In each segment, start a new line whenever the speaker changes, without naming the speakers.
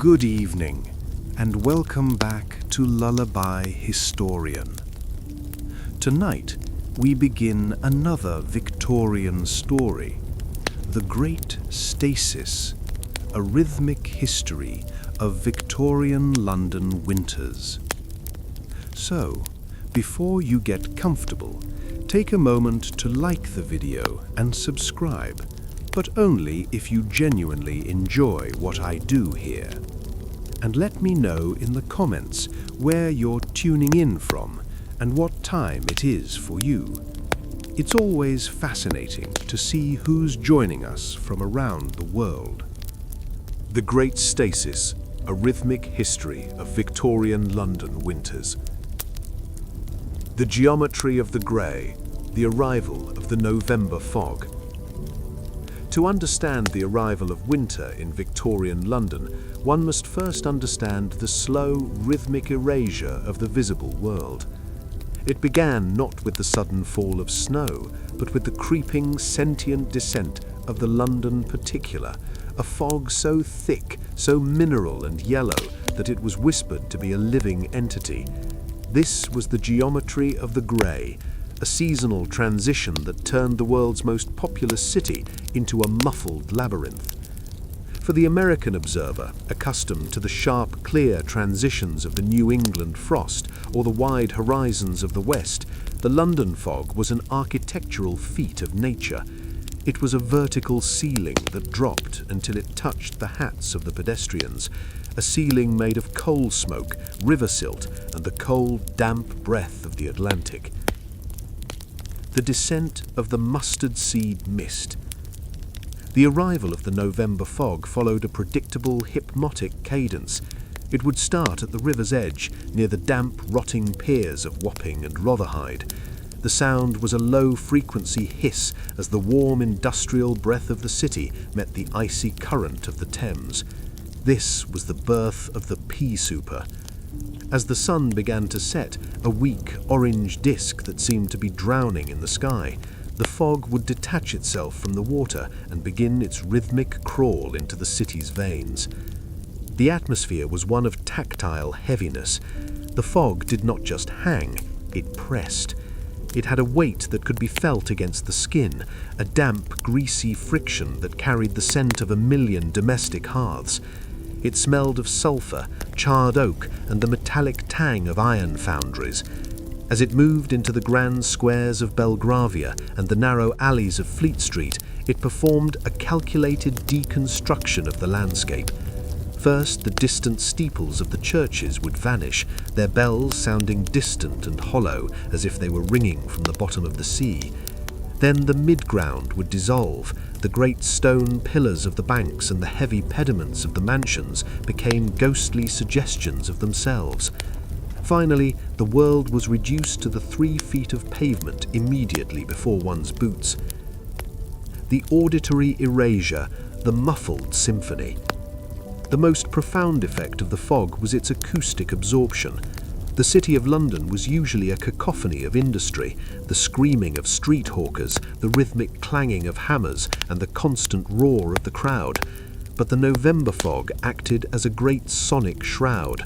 Good evening, and welcome back to Lullaby Historian. Tonight, we begin another Victorian story, The Great Stasis, a rhythmic history of Victorian London winters. So, before you get comfortable, take a moment to like the video and subscribe, but only if you genuinely enjoy what I do here. And let me know in the comments where you're tuning in from and what time it is for you. It's always fascinating to see who's joining us from around the world. The Great Stasis, a rhythmic history of Victorian London winters. The geometry of the grey, the arrival of the November fog. To understand the arrival of winter in Victorian London, one must first understand the slow, rhythmic erasure of the visible world. It began not with the sudden fall of snow, but with the creeping, sentient descent of the London particular, a fog so thick, so mineral and yellow, that it was whispered to be a living entity. This was the geometry of the grey, a seasonal transition that turned the world's most populous city into a muffled labyrinth. For the American observer, accustomed to the sharp, clear transitions of the New England frost or the wide horizons of the West, the London fog was an architectural feat of nature. It was a vertical ceiling that dropped until it touched the hats of the pedestrians, a ceiling made of coal smoke, river silt, and the cold, damp breath of the Atlantic. The descent of the mustard seed mist. The arrival of the November fog followed a predictable, hypnotic cadence. It would start at the river's edge, near the damp, rotting piers of Wapping and Rotherhithe. The sound was a low-frequency hiss as the warm, industrial breath of the city met the icy current of the Thames. This was the birth of the pea souper. As the sun began to set, a weak orange disk that seemed to be drowning in the sky, the fog would detach itself from the water and begin its rhythmic crawl into the city's veins. The atmosphere was one of tactile heaviness. The fog did not just hang, it pressed. It had a weight that could be felt against the skin, a damp, greasy friction that carried the scent of 1,000,000 domestic hearths. It smelled of sulphur, charred oak, and the metallic tang of iron foundries. As it moved into the grand squares of Belgravia and the narrow alleys of Fleet Street, it performed a calculated deconstruction of the landscape. First, the distant steeples of the churches would vanish, their bells sounding distant and hollow, as if they were ringing from the bottom of the sea. Then the mid-ground would dissolve. The great stone pillars of the banks and the heavy pediments of the mansions became ghostly suggestions of themselves. Finally, the world was reduced to the 3 feet of pavement immediately before one's boots. The auditory erasure, the muffled symphony. The most profound effect of the fog was its acoustic absorption. The City of London was usually a cacophony of industry, the screaming of street hawkers, the rhythmic clanging of hammers, and the constant roar of the crowd. But the November fog acted as a great sonic shroud.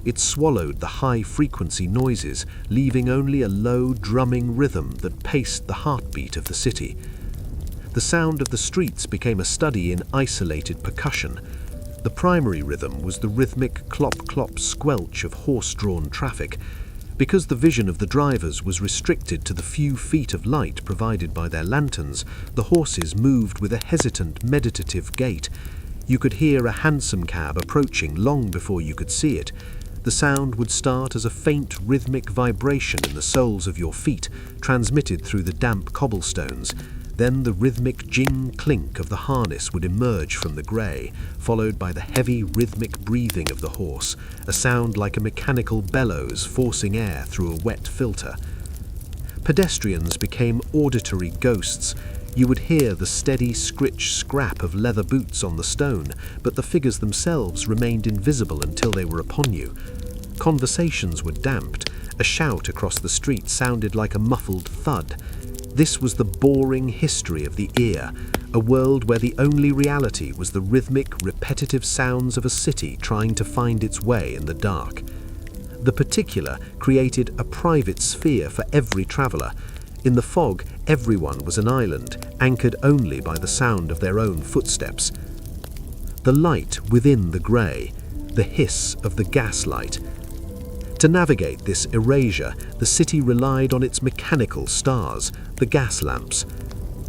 It swallowed the high-frequency noises, leaving only a low, drumming rhythm that paced the heartbeat of the city. The sound of the streets became a study in isolated percussion. The primary rhythm was the rhythmic clop-clop squelch of horse-drawn traffic. Because the vision of the drivers was restricted to the few feet of light provided by their lanterns, the horses moved with a hesitant, meditative gait. You could hear a hansom cab approaching long before you could see it. The sound would start as a faint, rhythmic vibration in the soles of your feet, transmitted through the damp cobblestones. Then the rhythmic jing-clink of the harness would emerge from the grey, followed by the heavy rhythmic breathing of the horse, a sound like a mechanical bellows forcing air through a wet filter. Pedestrians became auditory ghosts. You would hear the steady scritch-scrap of leather boots on the stone, but the figures themselves remained invisible until they were upon you. Conversations were damped. A shout across the street sounded like a muffled thud. This was the boring history of the ear,
a world where the only reality was the rhythmic, repetitive sounds of a city trying to find its way in the dark. The particular created a private sphere for every traveler. In the fog, everyone was an island, anchored only by the sound of their own footsteps. The light within the grey, the hiss of the gaslight. To navigate this erasure, the city relied on its mechanical stars, the gas lamps.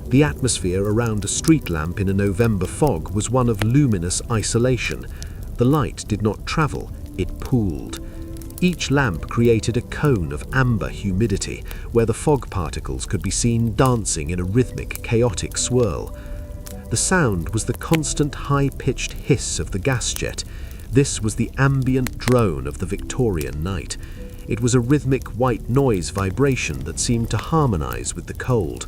The atmosphere around a street lamp in a November fog was one of luminous isolation. The light did not travel, it pooled. Each lamp created a cone of amber humidity, where the fog particles could be seen dancing in a rhythmic, chaotic swirl. The sound was the constant high-pitched hiss of the gas jet. This was the ambient drone of the Victorian night. It was a rhythmic white noise vibration that seemed to harmonize with the cold.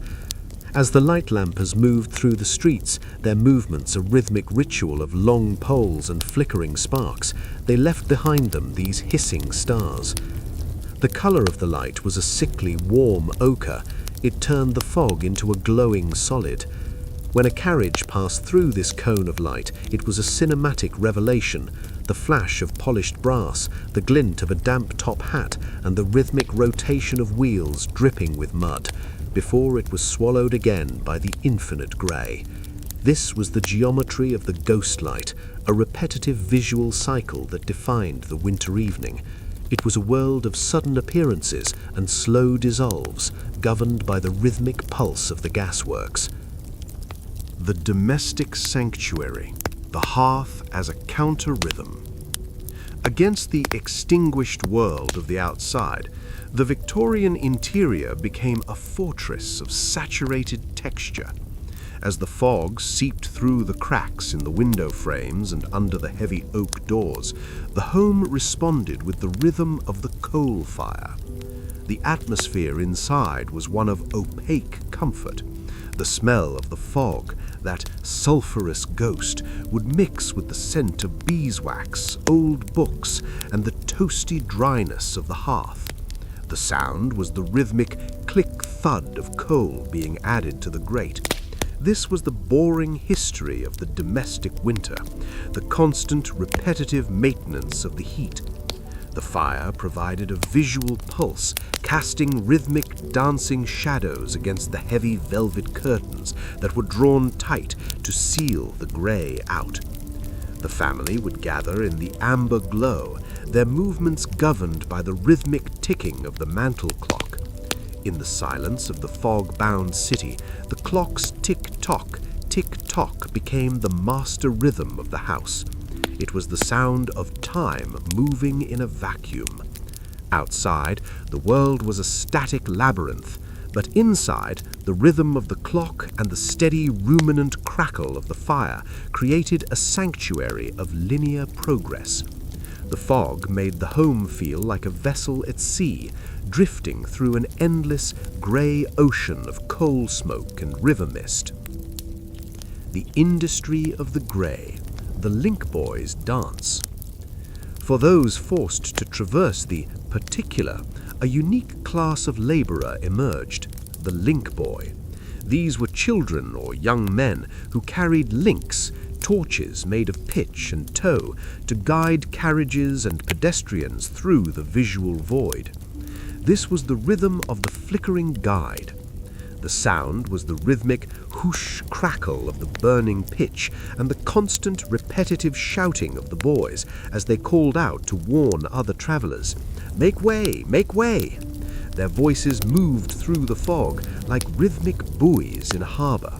As the light lampers moved through the streets, their movements a rhythmic ritual of long poles and flickering sparks, they left behind them these hissing stars. The color of the light was a sickly, warm ochre. It turned the fog into a glowing solid. When a carriage passed through this cone of light, it was a cinematic revelation. The flash of polished brass, the glint of a damp top hat, and the rhythmic rotation of wheels dripping with mud, before it was swallowed again by the infinite grey. This was the geometry of the ghost light, a repetitive visual cycle that defined the winter evening. It was a world of sudden appearances and slow dissolves, governed by the rhythmic pulse of the gasworks.
The domestic sanctuary, the hearth as a counter-rhythm. Against the extinguished world of the outside, the Victorian interior became a fortress of saturated texture. As the fog seeped through the cracks in the window frames and under the heavy oak doors, the home responded with the rhythm of the coal fire. The atmosphere inside was one of opaque comfort. The smell of the fog, that sulphurous ghost, would mix with the scent of beeswax, old books, and the toasty dryness of the hearth. The sound was the rhythmic click-thud of coal being added to the grate. This was the boring history of the domestic winter, the constant, repetitive maintenance of the heat. The fire provided a visual pulse, casting rhythmic, dancing shadows against the heavy velvet curtains that were drawn tight to seal the grey out. The family would gather in the amber glow, their movements governed by the rhythmic ticking of the mantel clock. In the silence of the fog-bound city, the clock's tick-tock, tick-tock became the master rhythm of the house. It was the sound of time moving in a vacuum. Outside, the world was a static labyrinth, but inside, the rhythm of the clock and the steady, ruminant crackle of the fire created a sanctuary of linear progress. The fog made the home feel like a vessel at sea, drifting through an endless, grey ocean of coal smoke and river mist. The industry of the grey, the link boys' dance. For those forced to traverse the particular, a unique class of labourer emerged, the link boy. These were children or young men who carried links, torches made of pitch and tow, to guide carriages and pedestrians through the visual void. This was the rhythm of the flickering guide. The sound was the rhythmic whoosh crackle of the burning pitch and the constant repetitive shouting of the boys as they called out to warn other travellers, "Make way! Make way!" Their voices moved through the fog like rhythmic buoys in a harbour.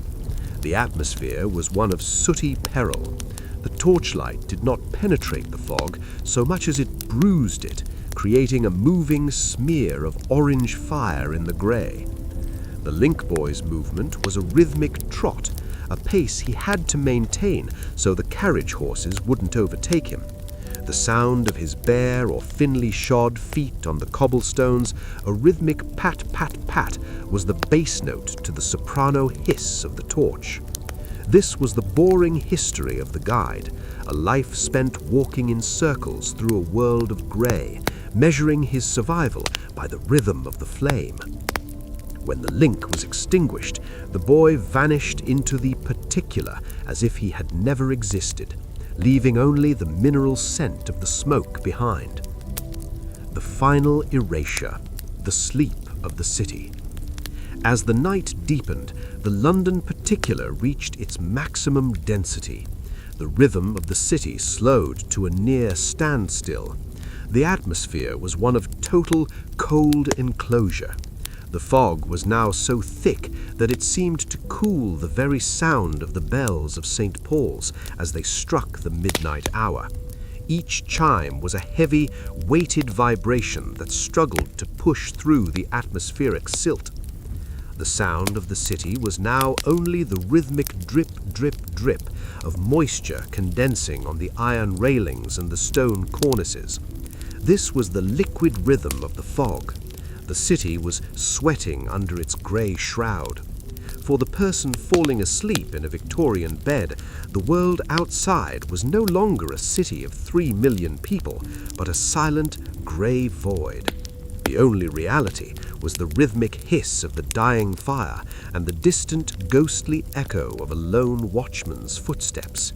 The atmosphere was one of sooty peril. The torchlight did not penetrate the fog so much as it bruised it, creating a moving smear of orange fire in the grey. The link boy's movement was a rhythmic trot, a pace he had to maintain so the carriage horses wouldn't overtake him. The sound of his bare or thinly shod feet on the cobblestones, a rhythmic pat-pat-pat, was the bass note to the soprano hiss of the torch. This was the boring history of the guide, a life spent walking in circles through a world of grey, measuring his survival by the rhythm of the flame.
When the link was extinguished, the boy vanished into the particular as if he had never existed, leaving only the mineral scent of the smoke behind. The final erasure, the sleep of the city. As the night deepened, the London particular reached its maximum density. The rhythm of the city slowed to a near standstill. The atmosphere was one of total cold enclosure. The fog was now so thick that it seemed to cool the very sound of the bells of St. Paul's as they struck the midnight hour. Each chime was a heavy, weighted vibration that struggled to push through the atmospheric silt. The sound of the city was now only the rhythmic drip, drip, drip of moisture condensing on the iron railings and the stone cornices. This was the liquid rhythm of the fog. The city was sweating under its grey shroud. For the person falling asleep in a Victorian bed, the world outside was no longer a city of 3 million people, but a silent, grey void. The only reality was the rhythmic hiss of the dying fire and the distant, ghostly echo of a lone watchman's footsteps.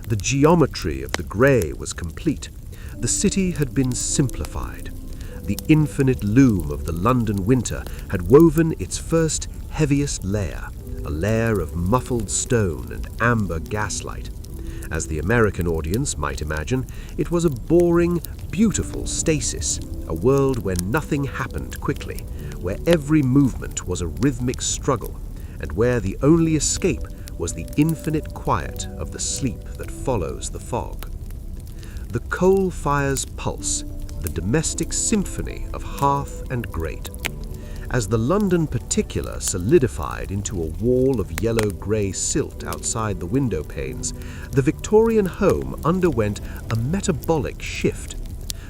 The geometry of the grey was complete. The city had been simplified. The infinite loom of the London winter had woven its first, heaviest layer, a layer of muffled stone and amber gaslight. As the American audience might imagine, it was a boring, beautiful stasis, a world where nothing happened quickly, where every movement was a rhythmic struggle, and where the only escape was the infinite quiet of the sleep that follows the fog. The coal fire's pulse, the domestic symphony of hearth and grate. As the London particular solidified into a wall of yellow-grey silt outside the window panes, the Victorian home underwent a metabolic shift.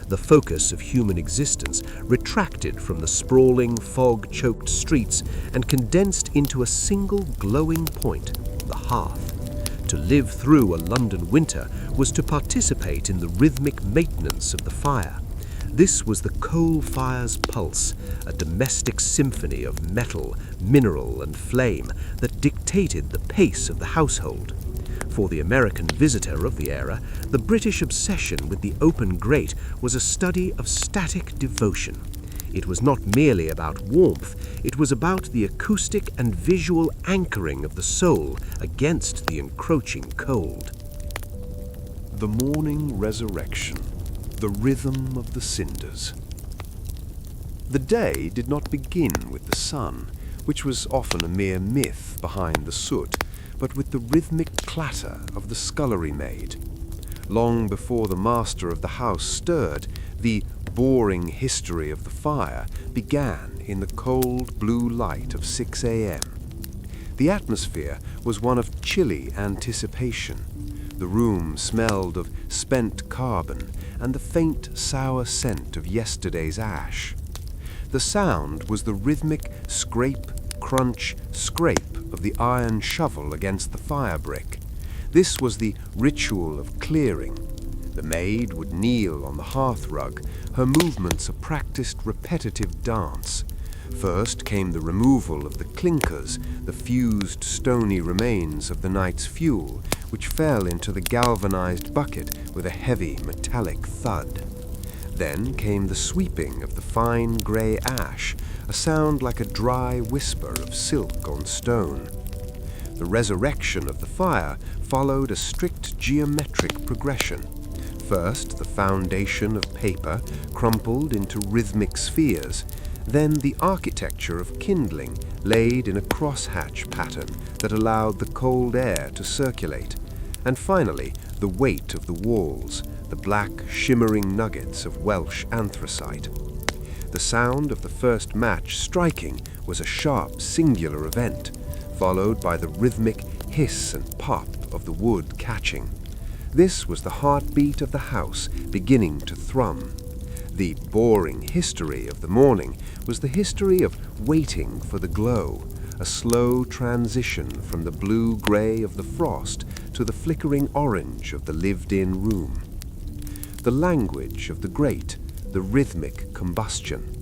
The focus of human existence retracted from the sprawling, fog-choked streets and condensed into a single glowing point, the hearth. To live through a London winter was to participate in the rhythmic maintenance of the fire. This was the coal fire's pulse, a domestic symphony of metal, mineral, and flame that dictated the pace of the household. For the American visitor of the era, the British obsession with the open grate was a study of static devotion. It was not merely about warmth, it was about the acoustic and visual anchoring of the soul against the encroaching cold.
The morning resurrection, the rhythm of the cinders. The day did not begin with the sun, which was often a mere myth behind the soot, but with the rhythmic clatter of the scullery maid. Long before the master of the house stirred, the boring history of the fire began in the cold blue light of 6 a.m. The atmosphere was one of chilly anticipation. The room smelled of spent carbon and the faint sour scent of yesterday's ash. The sound was the rhythmic scrape, crunch, scrape of the iron shovel against the fire brick. This was the ritual of clearing. The maid would kneel on the hearth rug, her movements a practiced repetitive dance. First came the removal of the clinkers, the fused stony remains of the night's fuel, which fell into the galvanized bucket with a heavy metallic thud. Then came the sweeping of the fine grey ash, a sound like a dry whisper of silk on stone. The resurrection of the fire followed a strict geometric progression. First, the foundation of paper crumpled into rhythmic spheres, then the architecture of kindling laid in a crosshatch pattern that allowed the cold air to circulate, and finally the weight of the walls, the black shimmering nuggets of Welsh anthracite. The sound of the first match striking was a sharp singular event, followed by the rhythmic hiss and pop of the wood catching. This was the heartbeat of the house beginning to thrum. The boring history of the morning was the history of waiting for the glow, a slow transition from the blue-grey of the frost to the flickering orange of the lived-in room. The language of the grate, the rhythmic combustion.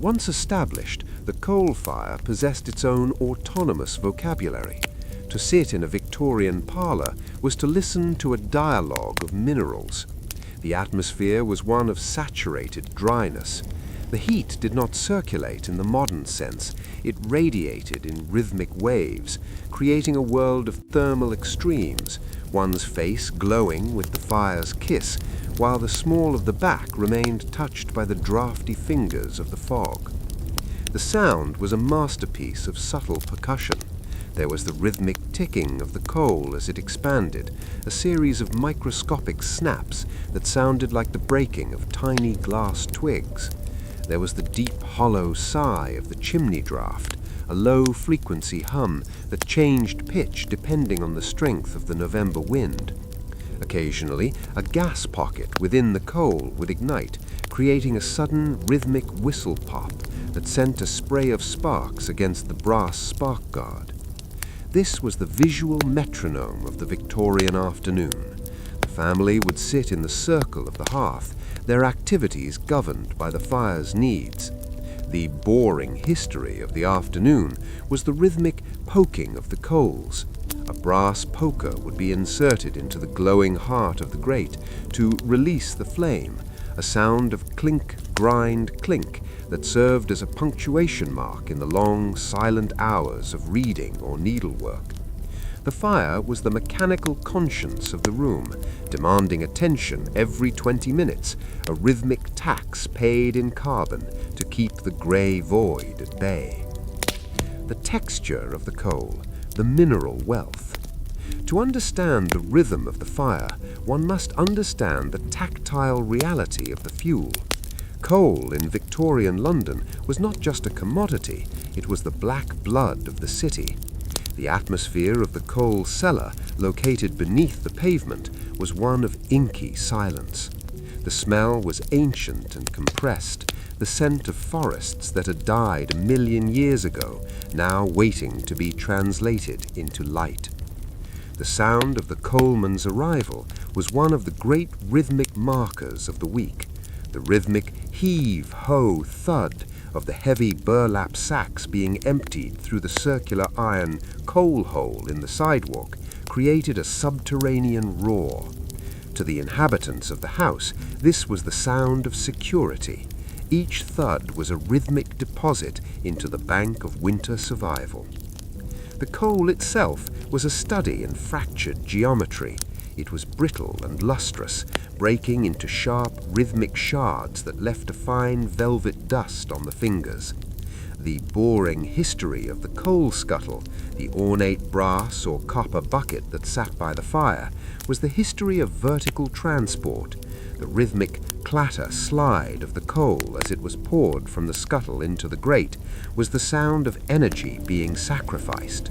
Once established,
The coal fire possessed its own autonomous vocabulary. To sit in a Victorian parlour was to listen to a dialogue of minerals. The atmosphere was one of saturated dryness. The heat did not circulate in the modern sense. It radiated in rhythmic waves, creating a world of thermal extremes, one's face glowing with the fire's kiss, while the small of the back remained touched by the drafty fingers of the fog. The sound was a masterpiece of subtle percussion. There was the rhythmic ticking of the coal as it expanded, a series of microscopic snaps that sounded like the breaking of tiny glass twigs. There was the deep, hollow sigh of the chimney draft, a low-frequency hum that changed pitch depending on the strength of the November wind. Occasionally, a gas pocket within the coal would ignite, creating a sudden rhythmic whistle pop that sent a spray of sparks against the brass spark guard. This was the visual metronome of the Victorian afternoon. The family would sit in the circle of the hearth, their activities governed by the fire's needs. The boring history of the afternoon was the rhythmic poking of the coals. A brass poker would be inserted into the glowing heart of the grate to release the flame, a sound of clink, grind, clink that served as a punctuation mark in the long, silent hours of reading or needlework. The fire was the mechanical conscience of the room, demanding attention every 20 minutes, a rhythmic tax paid in carbon to keep the grey void at bay. The texture of the coal, the mineral wealth. To understand the rhythm of the fire, one must understand the tactile reality of the fuel. Coal in Victorian London was not just a commodity, it was the black blood of the city. The atmosphere of the coal cellar, located beneath the pavement, was one of inky silence. The smell was ancient and compressed, the scent of forests that had died 1,000,000 years ago, now waiting to be translated into light. The sound of the coalman's arrival was one of the great rhythmic markers of the week. The rhythmic heave-ho-thud of the heavy burlap sacks being emptied through the circular iron coal hole in the sidewalk created a subterranean roar. To the inhabitants of the house, this was the sound of security. Each thud was a rhythmic deposit into the bank of winter survival. The coal itself was a study in fractured geometry. It was brittle and lustrous, breaking into sharp, rhythmic shards that left a fine velvet dust on the fingers. The boring history of the coal scuttle, the ornate brass or copper bucket that sat by the fire, was the history of vertical transport. The rhythmic clatter-slide of the coal as it was poured from the scuttle into the grate was the sound of energy being sacrificed.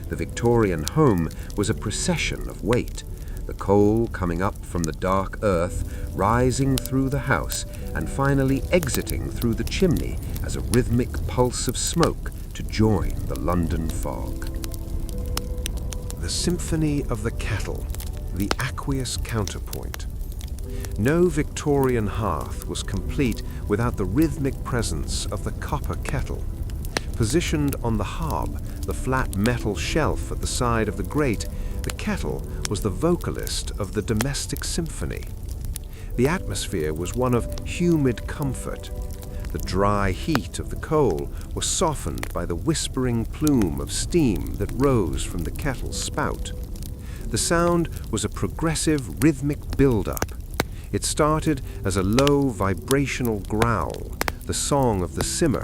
The Victorian home was a procession of weight, the coal coming up from the dark earth, rising through the house, and finally exiting through the chimney as a rhythmic pulse of smoke to join the London fog.
The symphony of the kettle, the aqueous counterpoint. No Victorian hearth was complete without the rhythmic presence of the copper kettle. Positioned on the hob, the flat metal shelf at the side of the grate, the kettle was the vocalist of the domestic symphony. The atmosphere was one of humid comfort. The dry heat of the coal was softened by the whispering plume of steam that rose from the kettle's spout. The sound was a progressive rhythmic build-up. It started as a low vibrational growl, the song of the simmer.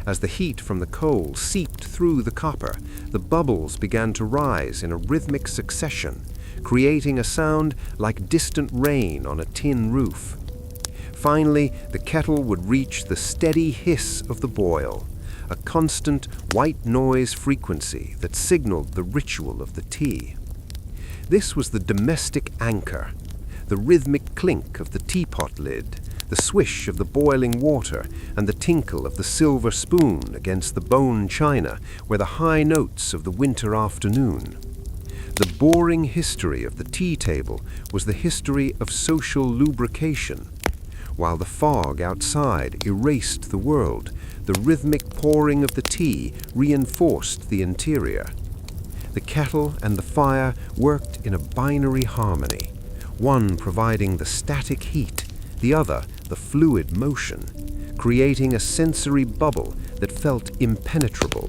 As the heat from the coal seeped through the copper, the bubbles began to rise in a rhythmic succession, creating a sound like distant rain on a tin roof. Finally, the kettle would reach the steady hiss of the boil, a constant white noise frequency that signaled the ritual of the tea. This was the domestic anchor, the rhythmic clink of the teapot lid, the swish of the boiling water, and the tinkle of the silver spoon against the bone china were the high notes of the winter afternoon. The boring history of the tea table was the history of social lubrication.
While the fog outside erased the world, the rhythmic pouring of the tea reinforced the interior. The kettle and the fire worked in a binary harmony, one providing the static heat, the other the fluid motion, creating a sensory bubble that felt impenetrable.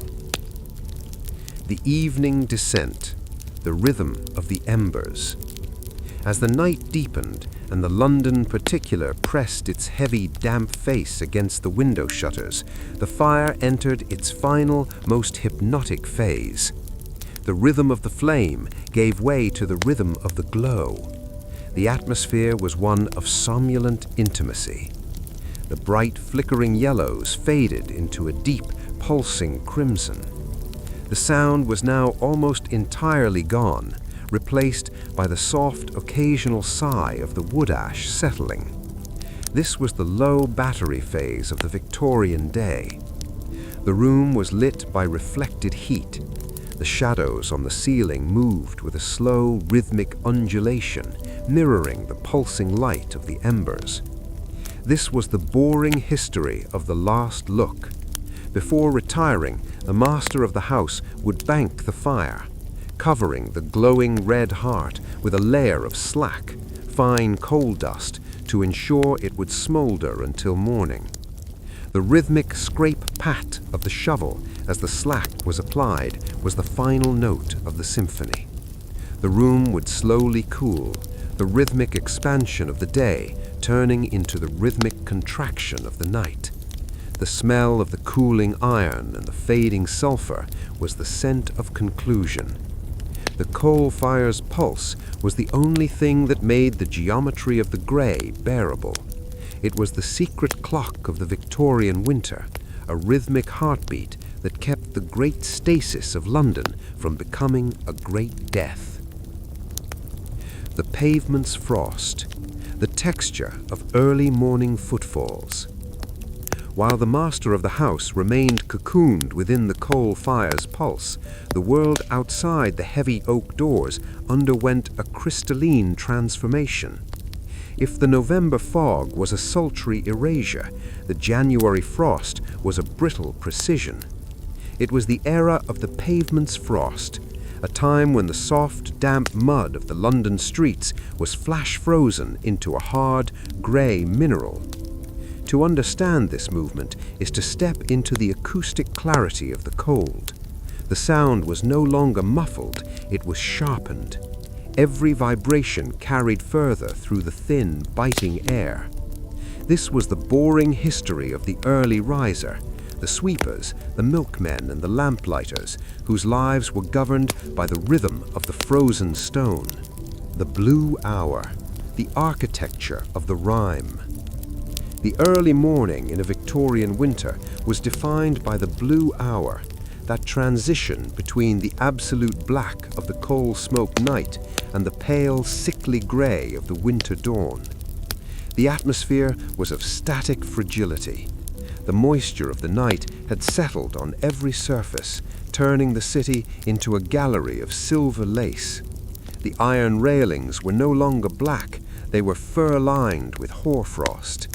The evening descent, the rhythm of the embers. As the night deepened and the London particular pressed its heavy, damp face against the window shutters, the fire entered its final, most hypnotic phase. The rhythm of the flame gave way to the rhythm of the glow. The atmosphere was one of somnolent intimacy. The bright, flickering yellows faded into a deep, pulsing crimson. The sound was now almost entirely gone, replaced by the soft, occasional sigh of the wood ash settling. This was the low battery phase of the Victorian day. The room was lit by reflected heat. The shadows on the ceiling moved with a slow, rhythmic undulation, mirroring the pulsing light of the embers. This was the boring history of the last look. Before retiring, the master of the house would bank the fire, covering the glowing red heart with a layer of slack, fine coal dust, to ensure it would smolder until morning. The rhythmic scrape-pat of the shovel as the slack was applied was the final note of the symphony. The room would slowly cool, the rhythmic expansion of the day turning into the rhythmic contraction of the night. The smell of the cooling iron and the fading sulfur was the scent of conclusion. The coal fire's pulse was the only thing that made the geometry of the grey bearable. It was the secret clock of the Victorian winter, a rhythmic heartbeat that kept the Great Stasis of London from becoming a Great Death. The pavement's frost, the texture of early morning footfalls. While the master of the house remained cocooned within the coal fire's pulse, the world outside the heavy oak doors underwent a crystalline transformation. If the November fog was a sultry erasure, the January frost was a brittle precision. It was the era of the pavement's frost, a time when the soft, damp mud of the London streets was flash-frozen into a hard, grey mineral. To understand this movement is to step into the acoustic clarity of the cold. The sound was no longer muffled, it was sharpened. Every vibration carried further through the thin, biting air. This was the boring history of the early riser, the sweepers, the milkmen and the lamplighters, whose lives were governed by the rhythm of the frozen stone. The blue hour, the architecture of the rhyme. The early morning in a Victorian winter was defined by the blue hour, that transition between the absolute black of the coal-smoked night and the pale, sickly grey of the winter dawn. The atmosphere was of static fragility. The moisture of the night had settled on every surface, turning the city into a gallery of silver lace. The iron railings were no longer black, they were fur-lined with hoarfrost.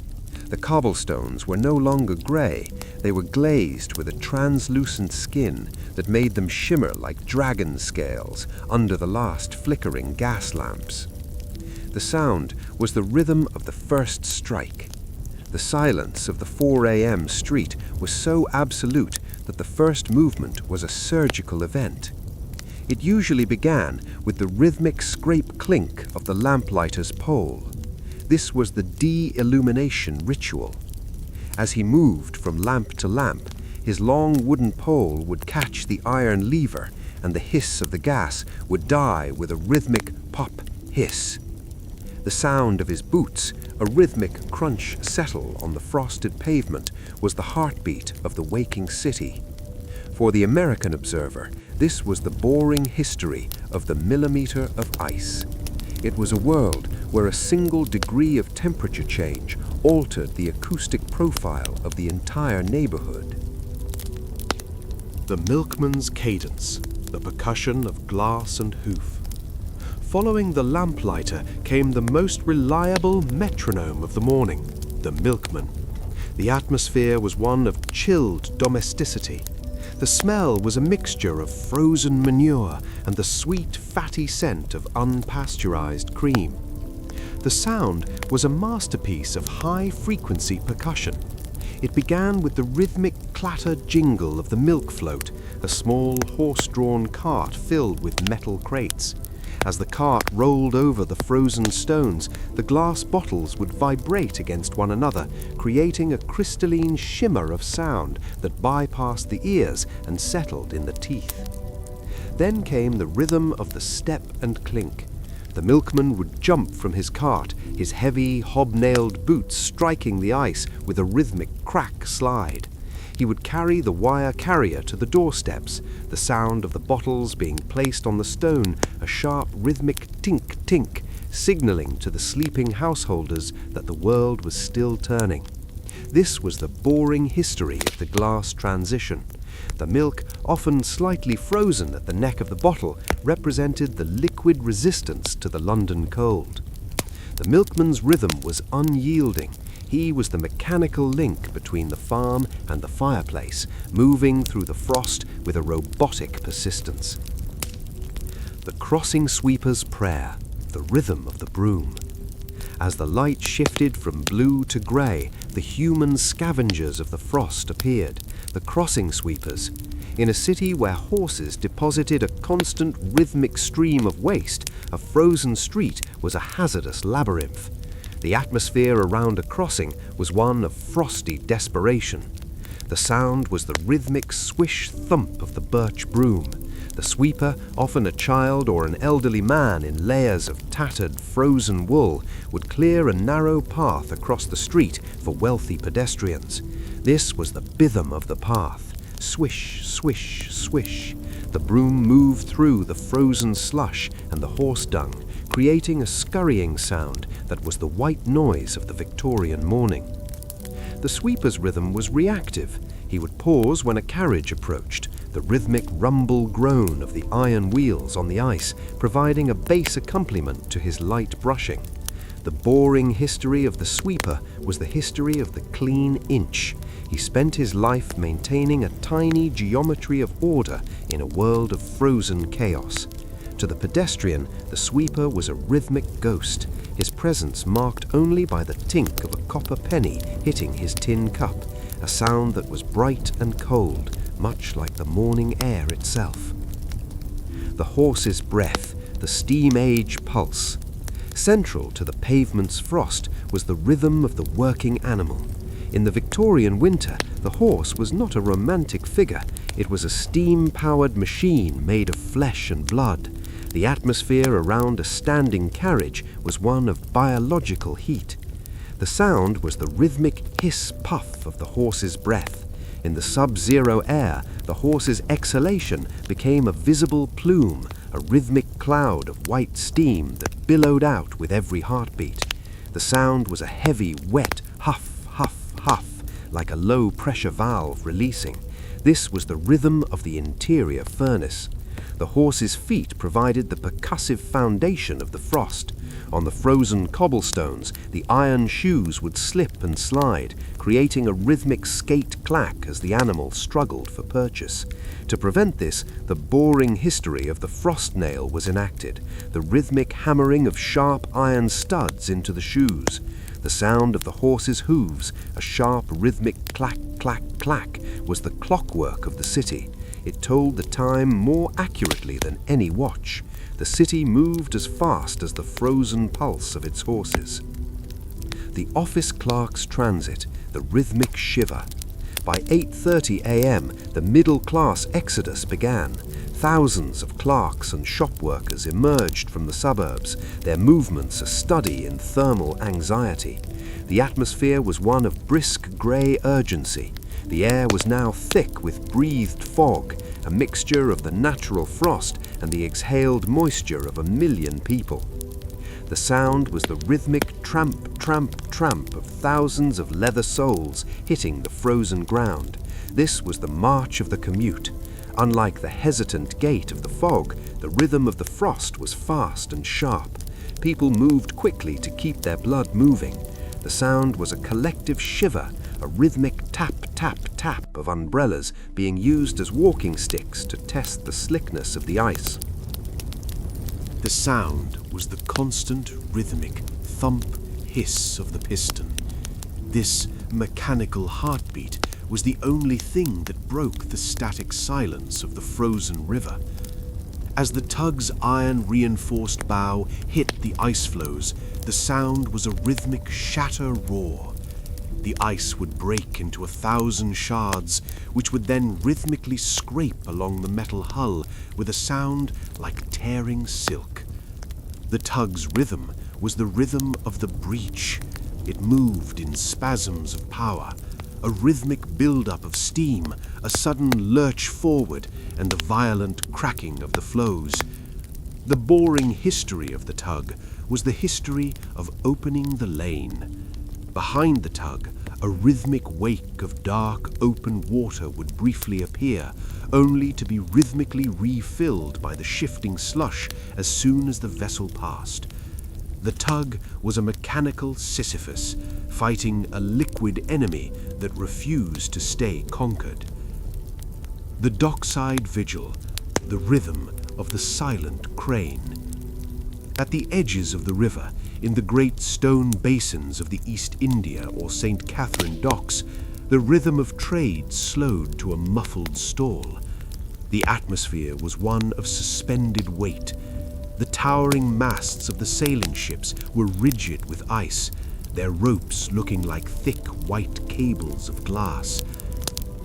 The cobblestones were no longer grey, they were glazed with a translucent skin that made them shimmer like dragon scales under the last flickering gas lamps. The sound was the rhythm of the first strike. The silence of the 4 a.m. street was so absolute that the first movement was a surgical event. It usually began with the rhythmic scrape-clink of the lamplighter's pole. This was the de-illumination ritual. As he moved from lamp to lamp, his long wooden pole would catch the iron lever, and the hiss of the gas would die with a rhythmic pop-hiss. The sound of his boots, a rhythmic crunch settle on the frosted pavement, was the heartbeat of the waking city. For the American observer, this was the boring history of the millimeter of ice. It was a world where a single degree of temperature change altered the acoustic profile of the entire neighborhood.
The milkman's cadence, the percussion of glass and hoof. Following the lamplighter came the most reliable metronome of the morning,
the milkman. The atmosphere was one of chilled domesticity. The smell was a mixture of frozen manure and the sweet, fatty scent of unpasteurized cream. The sound was a masterpiece of high-frequency percussion. It began with the rhythmic clatter jingle of the milk float, a small horse-drawn cart filled with metal crates. As the cart rolled over the frozen stones, the glass bottles would vibrate against one another, creating a crystalline shimmer of sound that bypassed the ears and settled in the teeth. Then came the rhythm of the step and clink. The milkman would jump from his cart, his heavy, hobnailed boots striking the ice with a rhythmic crack-slide. He would carry the wire carrier to the doorsteps, the sound of the bottles being placed on the stone, a sharp rhythmic tink-tink, signaling to the sleeping householders that the world was still turning. This was the boring history of the glass transition. The milk, often slightly frozen at the neck of the bottle, represented the liquid resistance to the London cold. The milkman's rhythm was unyielding. He was the mechanical link between the farm and the fireplace, moving through the frost with a robotic persistence. The crossing sweeper's prayer, the rhythm of the broom. As the light shifted from blue to grey, the human scavengers of the frost appeared, the crossing sweepers. In a city where horses deposited a constant rhythmic stream of waste, a frozen street was a hazardous labyrinth. The atmosphere around a crossing was one of frosty desperation. The sound was the rhythmic swish thump of the birch broom. The sweeper, often a child or an elderly man in layers of tattered, frozen wool, would clear a narrow path across the street for wealthy pedestrians. This was the rhythm of the path. Swish, swish, swish. The broom moved through the frozen slush and the horse dung, creating a scurrying sound that was the white noise of the Victorian morning. The sweeper's rhythm was reactive. He would pause when a carriage approached, the rhythmic rumble groan of the iron wheels on the ice, providing a bass accompaniment to his light brushing. The boring history of the sweeper was the history of the clean inch. He spent his life maintaining a tiny geometry of order in a world of frozen chaos. To the pedestrian, the sweeper was a rhythmic ghost, his presence marked only by the tink of a copper penny hitting his tin cup, a sound that was bright and cold, much like the morning air itself. The horse's breath, the steam age pulse. Central to the pavement's frost was the rhythm of the working animal. In the Victorian winter, the horse was not a romantic figure. It was a steam-powered machine made of flesh and blood. The atmosphere around a standing carriage was one of biological heat. The sound was the rhythmic hiss-puff of the horse's breath. In the sub-zero air, the horse's exhalation became a visible plume, a rhythmic cloud of white steam that billowed out with every heartbeat. The sound was a heavy, wet huff, huff, huff, like a low-pressure valve releasing. This was the rhythm of the interior furnace. The horse's feet provided the percussive foundation of the frost. On the frozen cobblestones, the iron shoes would slip and slide, creating a rhythmic skate-clack as the animal struggled for purchase. To prevent this, the boring history of the frost nail was enacted, the rhythmic hammering of sharp iron studs into the shoes. The sound of the horse's hooves, a sharp rhythmic clack, clack, clack, was the clockwork of the city. It told the time more accurately than any watch. The city moved as fast as the frozen pulse of its horses. The office clerk's transit, the rhythmic shiver. By 8:30 a.m., the middle-class exodus began. Thousands of clerks and shop workers emerged from the suburbs, their movements a study in thermal anxiety. The atmosphere was one of brisk grey urgency. The air was now thick with breathed fog, a mixture of the natural frost and the exhaled moisture of 1 million people. The sound was the rhythmic tramp, tramp, tramp of thousands of leather soles hitting the frozen ground. This was the march of the commute. Unlike the hesitant gait of the fog, the rhythm of the frost was fast and sharp. People moved quickly to keep their blood moving.
The sound was a collective shiver, a rhythmic tap, tap, tap of umbrellas being used as walking sticks to test the slickness of the ice.
The sound was the constant rhythmic thump, hiss of the piston. This mechanical heartbeat was the only thing that broke the static silence of the frozen river. As the tug's iron-reinforced bow hit the ice floes, the sound was a rhythmic shatter roar. The ice would break into 1,000 shards, which would then rhythmically scrape along the metal hull with a sound like tearing silk. The tug's rhythm was the rhythm of the breach. It moved in spasms of power, a rhythmic build-up of steam, a sudden lurch forward, and the violent cracking of the floes. The boring history of the tug was the history of opening the lane. Behind the tug, a rhythmic wake of dark, open water would briefly appear, only to be rhythmically refilled by the shifting slush as soon as the vessel passed. The tug was a mechanical Sisyphus, fighting a liquid enemy that refused to stay conquered. The dockside vigil, the rhythm of the silent crane. At the edges of the river, in the great stone basins of the East India or St. Catherine docks, the rhythm of trade slowed to a muffled stall. The atmosphere was one of suspended weight. The towering masts of the sailing ships were rigid with ice, their ropes looking like thick white cables of glass.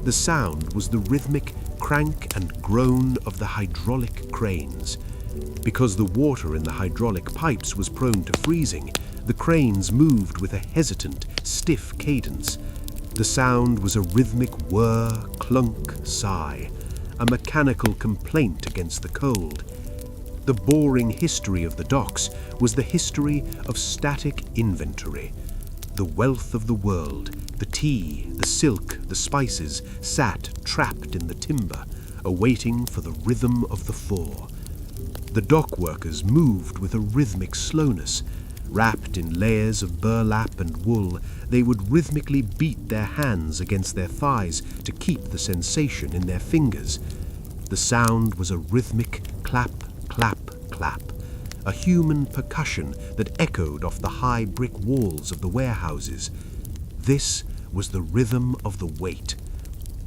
The sound was the rhythmic crank and groan of the hydraulic cranes. Because the water in the hydraulic pipes was prone to freezing, the cranes moved with a hesitant, stiff cadence. The sound was a rhythmic whir, clunk, sigh, a mechanical complaint against the cold. The boring history of the docks was the history of static inventory. The wealth of the world, the tea, the silk, the spices, sat trapped in the timber, awaiting for the rhythm of the thaw. The dock workers moved with a rhythmic slowness. Wrapped in layers of burlap and wool, they would rhythmically beat their hands against their thighs to keep the sensation in their fingers. The sound was a rhythmic clap, clap, clap, a human percussion that echoed off the high brick walls of the warehouses. This was the rhythm of the weight.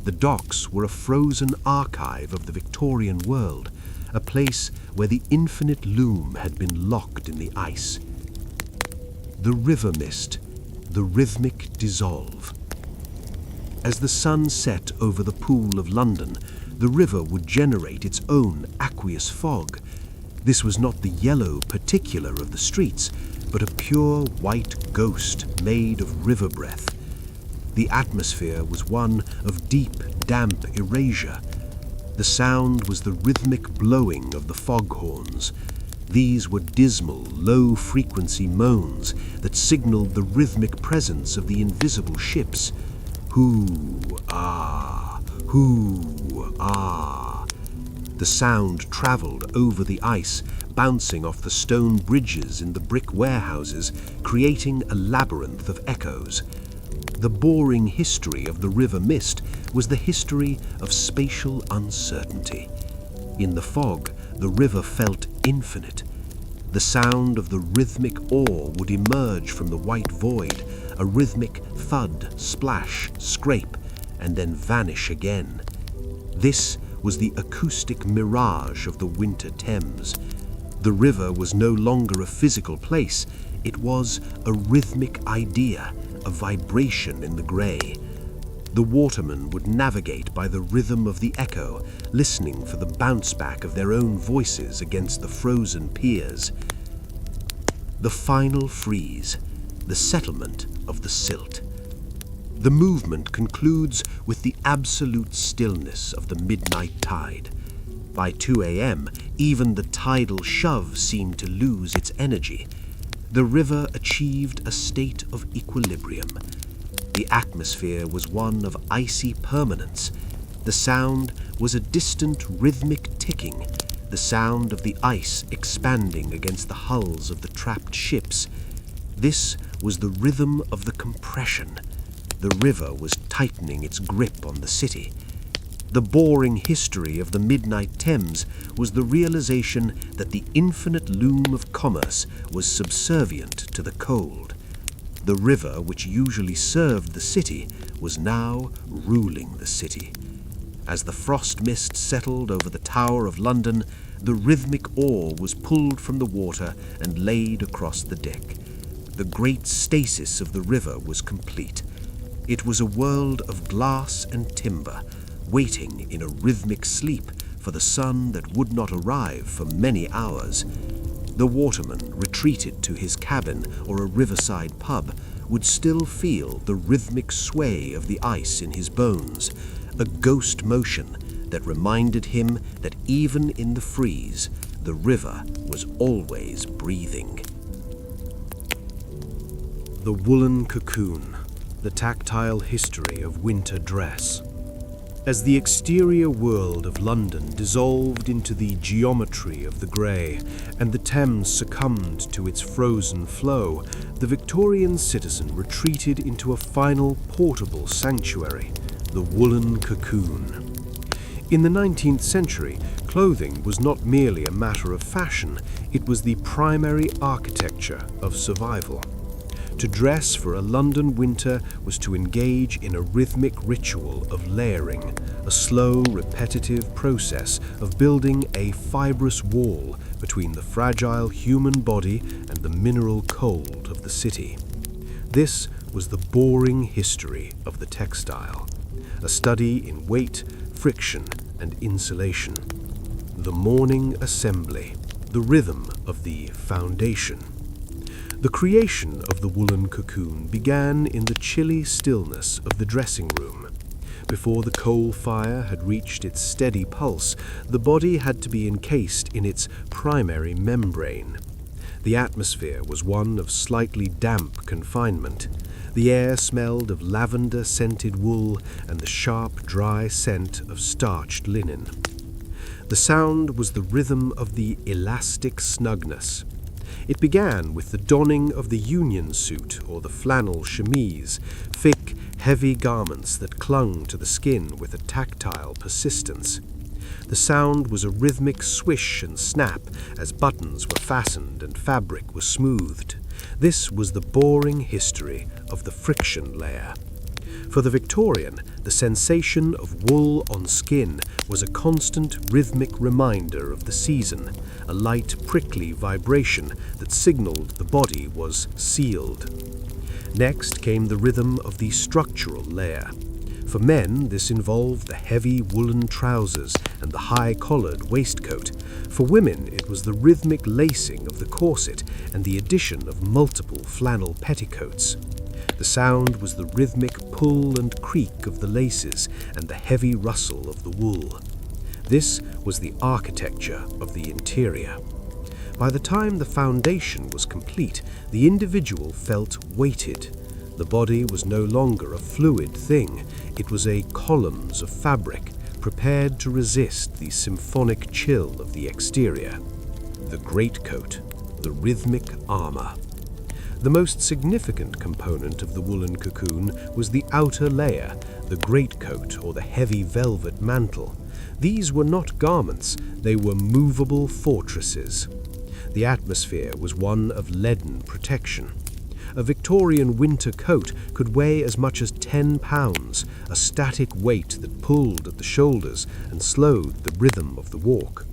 The docks were a frozen archive of the Victorian world, a place where the infinite loom had been locked in the ice. The river mist, the rhythmic dissolve. As the sun set over the Pool of London, the river would generate its own aqueous fog. This was not the yellow particular of the streets, but a pure white ghost made of river breath. The atmosphere was one of deep, damp erasure. The sound was the rhythmic blowing of the foghorns. These were dismal, low-frequency moans that signaled the rhythmic presence of the invisible ships. Hoo-ah, hoo-ah. The sound travelled over the ice, bouncing off the stone bridges in the brick warehouses, creating a labyrinth of echoes. The boring history of the river mist was the history of spatial uncertainty. In the fog, the river felt infinite. The sound of the rhythmic oar would emerge from the white void, a rhythmic thud, splash, scrape, and then vanish again. This was the acoustic mirage of the winter Thames. The river was no longer a physical place, it was a rhythmic idea, a vibration in the grey. The watermen would navigate by the rhythm of the echo, listening for the bounce back of their own voices against the frozen piers. The final freeze, the settlement of the silt. The movement concludes with the absolute stillness of the midnight tide. By 2 a.m., even the tidal shove seemed to lose its energy. The river achieved a state of equilibrium. The atmosphere was one of icy permanence. The sound was a distant rhythmic ticking, the sound of the ice expanding against the hulls of the trapped ships.
This was the rhythm of the compression. The river was tightening its grip on the city. The boring history of the midnight Thames was the realization that the infinite loom of commerce was subservient to the cold. The river, which usually served the city, was now ruling the city. As the frost mist settled over the Tower of London, the rhythmic oar was pulled from the water and laid across the deck. The great stasis of the river was complete. It was a world of glass and timber, waiting in a rhythmic sleep for the sun that would not arrive for many hours. The waterman, retreated to his cabin or a riverside pub, would still feel the rhythmic sway of the ice in his bones, a ghost motion that reminded him that even in the freeze, the river was always breathing.
The woolen cocoon, the tactile history of winter dress. As the exterior world of London dissolved into the geometry of the grey, and the Thames succumbed to its frozen flow, the Victorian citizen retreated into a final portable sanctuary, the woolen cocoon. In the 19th century, clothing was not merely a matter of fashion, it was the primary architecture of survival. To dress for a London winter was to engage in a rhythmic ritual of layering, a slow, repetitive process of building a fibrous wall between the fragile human body and the mineral cold of the city. This was the boring history of the textile, a study in weight, friction, and insulation. The morning assembly, the rhythm of the foundation. The creation of the woolen cocoon began in the chilly stillness of the dressing room. Before the coal fire had reached its steady pulse, the body had to be encased in its primary membrane. The atmosphere was one of slightly damp confinement. The air smelled of lavender-scented wool and the sharp, dry scent of starched linen. The sound was the rhythm of the elastic snugness. It began with the donning of the union suit or the flannel chemise, thick, heavy garments that clung to the skin with a tactile persistence. The sound was a rhythmic swish and snap as buttons were fastened and fabric was smoothed. This was the boring history of the friction layer. For the Victorian, the sensation of wool on skin was a constant rhythmic reminder of the season, a light, prickly vibration that signaled the body was sealed. Next came the rhythm of the structural layer. For men, this involved the heavy woolen trousers and the high-collared waistcoat. For women, it was the rhythmic lacing of the corset and the addition of multiple flannel petticoats. The sound was the rhythmic pull and creak of the laces and the heavy rustle of the wool. This was the architecture of the interior. By the time the foundation was complete, the individual felt weighted. The body was no longer a fluid thing. It was a columns of fabric, prepared to resist the symphonic chill of the exterior. The greatcoat, the rhythmic armor. The most significant component of the woolen cocoon was the outer layer, the greatcoat or the heavy velvet mantle. These were not garments, they were movable fortresses. The atmosphere was one of leaden protection. A Victorian winter coat could weigh as much as 10 pounds, a static weight that pulled at the shoulders and slowed the rhythm of the walk.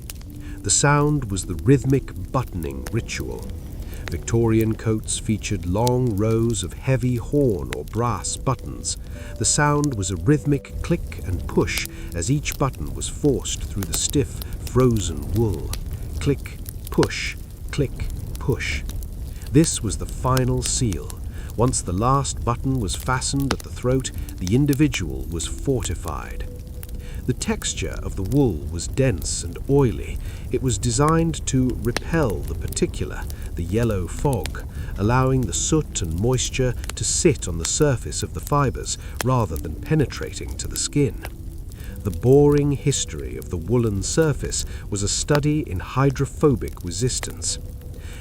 The sound was the rhythmic buttoning ritual. Victorian coats featured long rows of heavy horn or brass buttons. The sound was a rhythmic click and push as each button was forced through the stiff, frozen wool. Click, push, click, push. This was the final seal. Once the last button was fastened at the throat, the individual was fortified. The texture of the wool was dense and oily. It was designed to repel the particulate, the yellow fog, allowing the soot and moisture to sit on the surface of the fibers rather than penetrating to the skin. The boring history of the woolen surface was a study in hydrophobic resistance.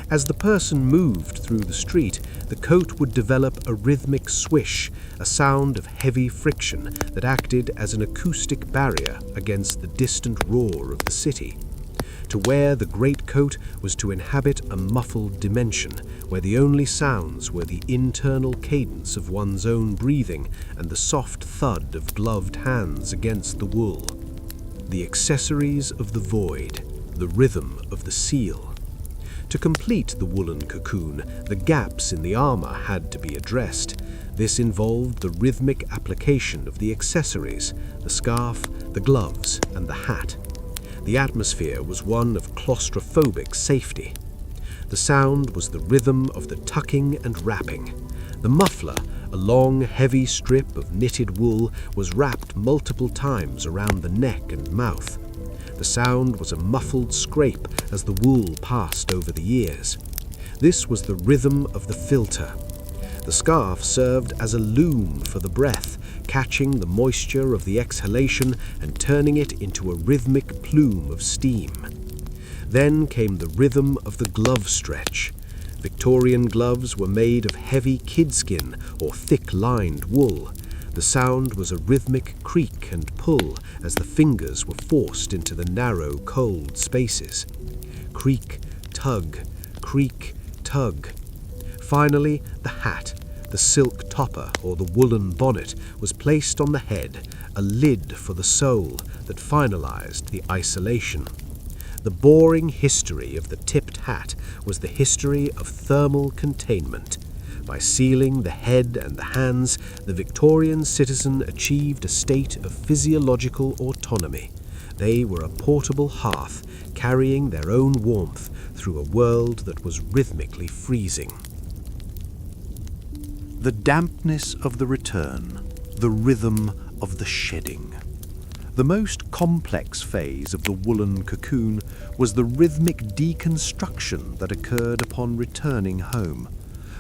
As the person moved through the street, the coat would develop a rhythmic swish, a sound of heavy friction that acted as an acoustic barrier against the distant roar of the city. To wear the greatcoat was to inhabit a muffled dimension, where the only sounds were the internal cadence of one's own breathing and the soft thud of gloved hands against the wool. The accessories of the void, the rhythm of the seal. To complete the woolen cocoon, the gaps in the armor had to be addressed. This involved the rhythmic application of the accessories, the scarf, the gloves, and the hat. The atmosphere was one of claustrophobic safety. The sound was the rhythm of the tucking and wrapping. The muffler, a long, heavy strip of knitted wool, was wrapped multiple times around the neck and mouth. The sound was a muffled scrape as the wool passed over the ears. This was the rhythm of the filter. The scarf served as a loom for the breath, catching the moisture of the exhalation and turning it into a rhythmic plume of steam. Then came the rhythm of the glove stretch. Victorian gloves were made of heavy kidskin or thick-lined wool. The sound was a rhythmic creak and pull as the fingers were forced into the narrow, cold spaces. Creak, tug, creak, tug. Finally, the hat, the silk topper or the woolen bonnet, was placed on the head, a lid for the soul that finalized the isolation. The boring history of the tipped hat was the history of thermal containment. By sealing the head and the hands, the Victorian citizen achieved a state of physiological autonomy. They were a portable hearth, carrying their own warmth through a world that was rhythmically freezing.
The dampness of the return, the rhythm of the shedding. The most complex phase of the woolen cocoon was the rhythmic deconstruction that occurred upon returning home.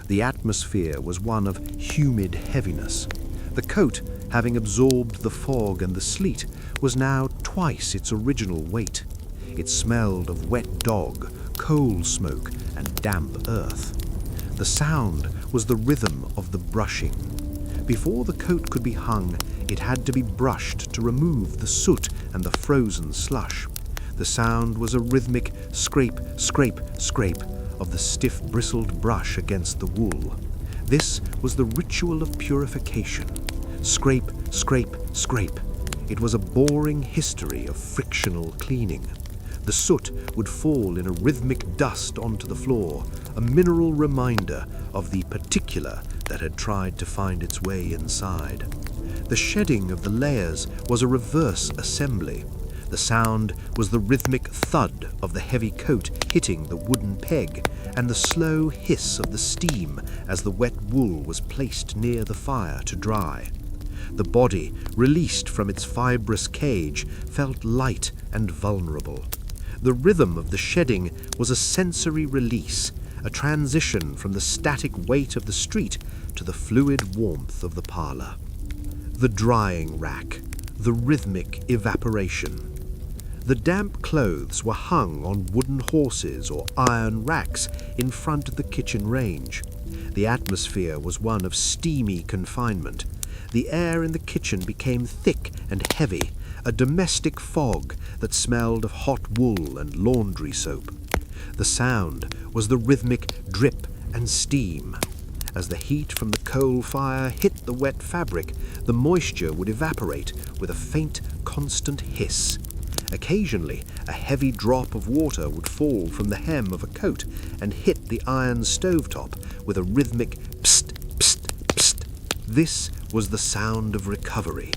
The atmosphere was one of humid heaviness. The coat, having absorbed the fog and the sleet, was now twice its original weight. It smelled of wet dog, coal smoke, and damp earth. The sound was the rhythm of the brushing. Before the coat could be hung, it had to be brushed to remove the soot and the frozen slush. The sound was a rhythmic scrape, scrape, scrape of the stiff bristled brush against the wool. This was the ritual of purification. Scrape, scrape, scrape. It was a boring history of frictional cleaning. The soot would fall in a rhythmic dust onto the floor, a mineral reminder of the particular that had tried to find its way inside. The shedding of the layers was a reverse assembly. The sound was the rhythmic thud of the heavy coat hitting the wooden peg, and the slow hiss of the steam as the wet wool was placed near the fire to dry. The body, released from its fibrous cage, felt light and vulnerable. The rhythm of the shedding was a sensory release, a transition from the static weight of the street to the fluid warmth of the parlor. The drying rack, the rhythmic evaporation. The damp clothes were hung on wooden horses or iron racks in front of the kitchen range. The atmosphere was one of steamy confinement. The air in the kitchen became thick and heavy, a domestic fog that smelled of hot wool and laundry soap. The sound was the rhythmic drip and steam. As the heat from the coal fire hit the wet fabric, the moisture would evaporate with a faint, constant hiss. Occasionally, a heavy drop of water would fall from the hem of a coat and hit the iron stovetop with a rhythmic psst, psst, psst. This was the sound of recovery.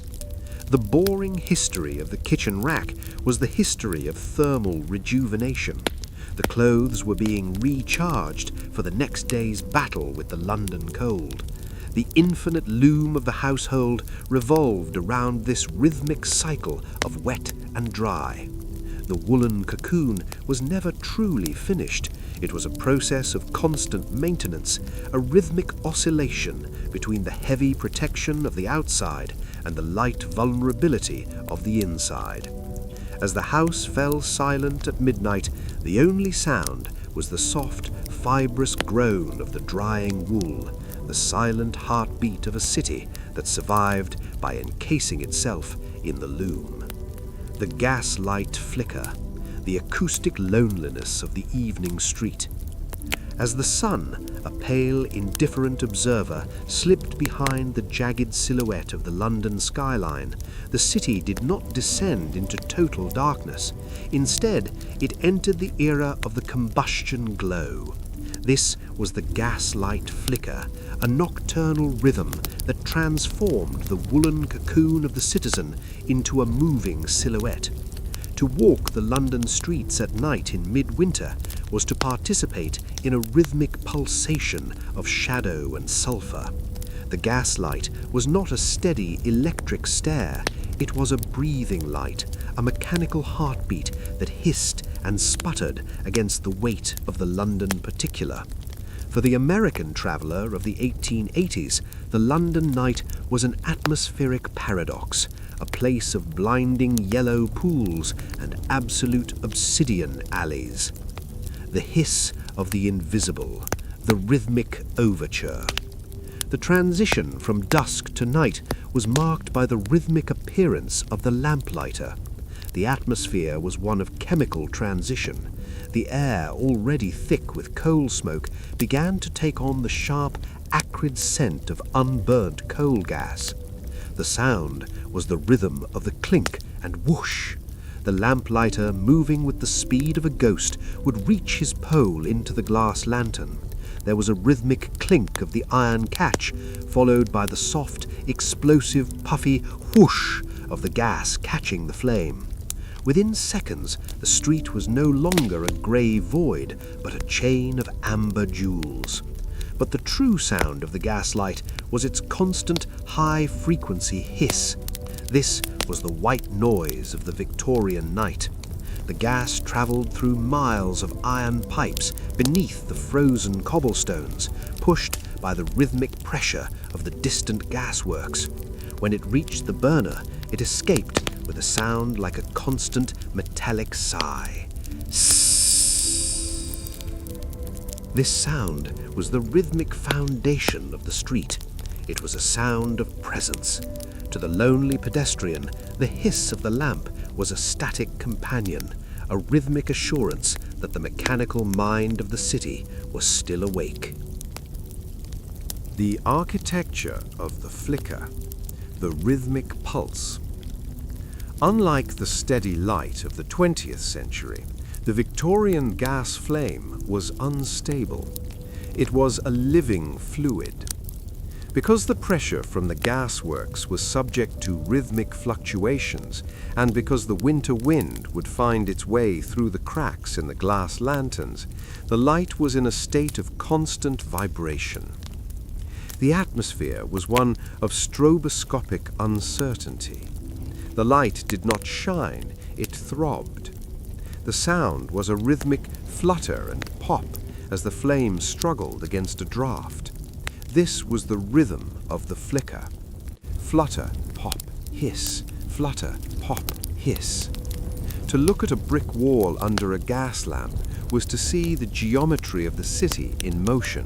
The boring history of the kitchen rack was the history of thermal rejuvenation. The clothes were being recharged for the next day's battle with the London cold. The infinite loom of the household revolved around this rhythmic cycle of wet and dry. The woolen cocoon was never truly finished. It was a process of constant maintenance, a rhythmic oscillation between the heavy protection of the outside and the light vulnerability of the inside. As the house fell silent at midnight, the only sound
was the soft, fibrous groan of the drying wool, the silent heartbeat of a city that survived by encasing itself in the loom. The gaslight flicker, the acoustic loneliness of the evening street. As the sun, a pale, indifferent observer, slipped behind the jagged silhouette of the London skyline, the city did not descend into total darkness. Instead, it entered the era of the combustion glow. This was the gaslight flicker, a nocturnal rhythm that transformed the woolen cocoon of the citizen into a moving silhouette. To walk the London streets at night in midwinter was to participate in a rhythmic pulsation of shadow and sulphur. The gaslight was not a steady electric stare, it was a breathing light, a mechanical heartbeat that hissed and sputtered against the weight of the London particular. For the American traveller of the 1880s, the London night was an atmospheric paradox, a place of blinding yellow pools and absolute obsidian alleys. The hiss of the invisible, the rhythmic overture. The transition from dusk to night was marked by the rhythmic appearance of the lamplighter. The atmosphere was one of chemical transition. The air, already thick with coal smoke, began to take on the sharp, acrid scent of unburnt coal gas. The sound was the rhythm of the clink and whoosh. The lamplighter, moving with the speed of a ghost, would reach his pole into the glass lantern. There was a rhythmic clink of the iron catch, followed by the soft, explosive, puffy whoosh of the gas catching the flame. Within seconds, the street was no longer a grey void, but a chain of amber jewels. But the true sound of the gaslight was its constant, high-frequency hiss. This was the white noise of the Victorian night. The gas travelled through miles of iron pipes beneath the frozen cobblestones, pushed by the rhythmic pressure of the distant gasworks. When it reached the burner, it escaped with a sound like a constant metallic sigh. This sound was the rhythmic foundation of the street. It was a sound of presence. To the lonely pedestrian, the hiss of the lamp was a static companion, a rhythmic assurance that the mechanical mind of the city was still awake.
The architecture of the flicker, the rhythmic pulse. Unlike the steady light of the 20th century, the Victorian gas flame was unstable. It was a living fluid. Because the pressure from the gasworks was subject to rhythmic fluctuations, and because the winter wind would find its way through the cracks in the glass lanterns, the light was in a state of constant vibration. The atmosphere was one of stroboscopic uncertainty. The light did not shine, it throbbed. The sound was a rhythmic flutter and pop as the flame struggled against a draft. This was the rhythm of the flicker. Flutter, pop, hiss, flutter, pop, hiss. To look at a brick wall under a gas lamp was to see the geometry of the city in motion.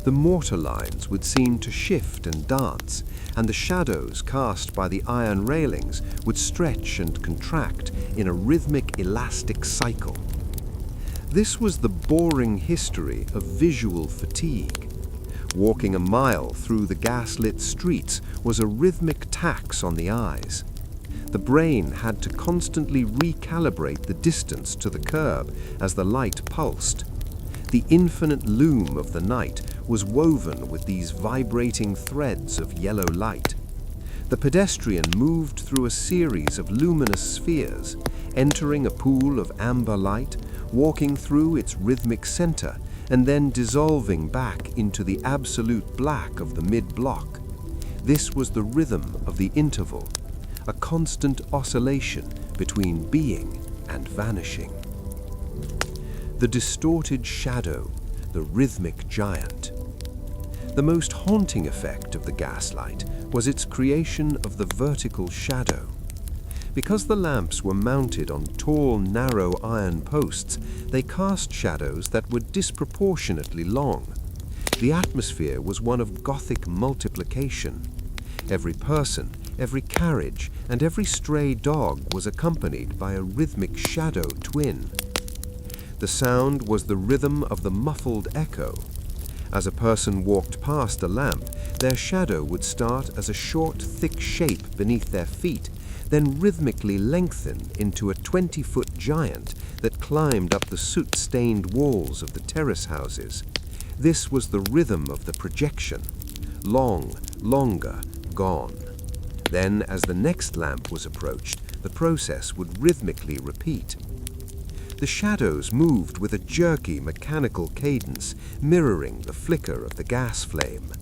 The mortar lines would seem to shift and dance, and the shadows cast by the iron railings would stretch and contract in a rhythmic elastic cycle. This was the boring history of visual fatigue. Walking a mile through the gaslit streets was a rhythmic tax on the eyes. The brain had to constantly recalibrate the distance to the curb as the light pulsed. The infinite loom of the night was woven with these vibrating threads of yellow light. The pedestrian moved through a series of luminous spheres, entering a pool of amber light, walking through its rhythmic center, and then dissolving back into the absolute black of the mid-block. This was the rhythm of the interval, a constant oscillation between being and vanishing. The distorted shadow, the rhythmic giant. The most haunting effect of the gaslight was its creation of the vertical shadow. Because the lamps were mounted on tall, narrow iron posts,
They cast shadows that were disproportionately long. The atmosphere was one of Gothic multiplication. Every person, every carriage, and every stray dog was accompanied by a rhythmic shadow twin. The sound was the rhythm of the muffled echo. As a person walked past a lamp, their shadow would start as a short, thick shape beneath their feet, then rhythmically lengthen into a 20-foot giant that climbed up the soot-stained walls of the terrace houses. This was the rhythm of the projection. Long, longer, gone. Then, as the next lamp was approached, the process would rhythmically repeat. The shadows moved with a jerky mechanical cadence, mirroring the flicker of the gas flame.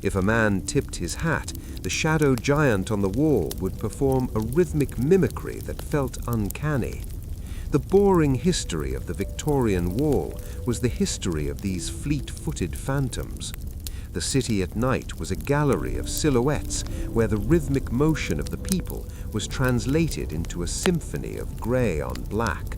If a man tipped his hat, the shadow giant on the wall would perform a rhythmic mimicry that felt uncanny. The boring history of the Victorian wall was the history of these fleet-footed phantoms. The city at night was a gallery of silhouettes where the rhythmic motion of the people was translated into a symphony of grey on black.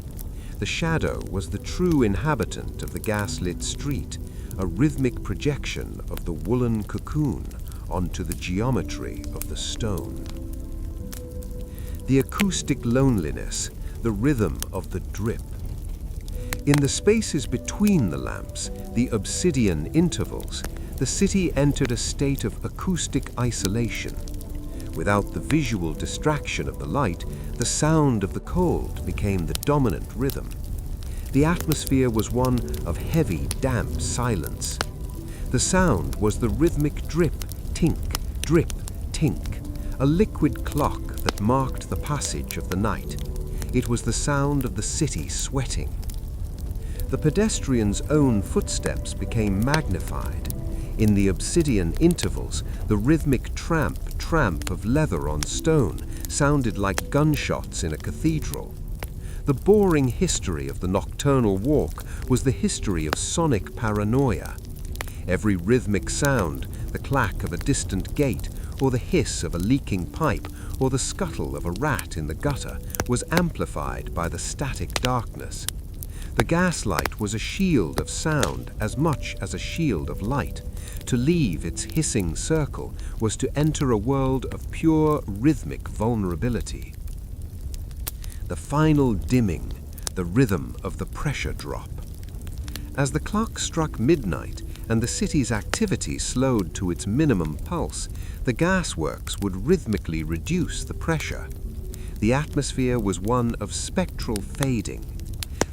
The shadow was the true inhabitant of the gaslit street, a rhythmic projection of the woolen cocoon onto the geometry of the stone. The acoustic loneliness, the rhythm of the drip. In the spaces between the lamps, the obsidian intervals, the city entered a state of acoustic isolation. Without the visual distraction of the light, the sound of the cold became the dominant rhythm. The atmosphere was one of heavy, damp silence. The sound was the rhythmic drip, tink, drip, tink, a liquid clock that marked the passage of the night. It was the sound of the city sweating. The pedestrian's own footsteps became magnified. In the obsidian intervals, the rhythmic tramp of leather on stone sounded like gunshots in a cathedral. The boring history of the nocturnal walk was the history of sonic paranoia. Every rhythmic sound, the clack of a distant gate, or the hiss of a leaking pipe, or the scuttle of a rat in the gutter, was amplified by the static darkness. The gaslight was a shield of sound as much as a shield of light. To leave its hissing circle was to enter a world of pure rhythmic vulnerability. The final dimming, the rhythm of the pressure drop. As the clock struck midnight and the city's activity slowed to its minimum pulse, the gasworks would rhythmically reduce the pressure. The atmosphere was one of spectral fading.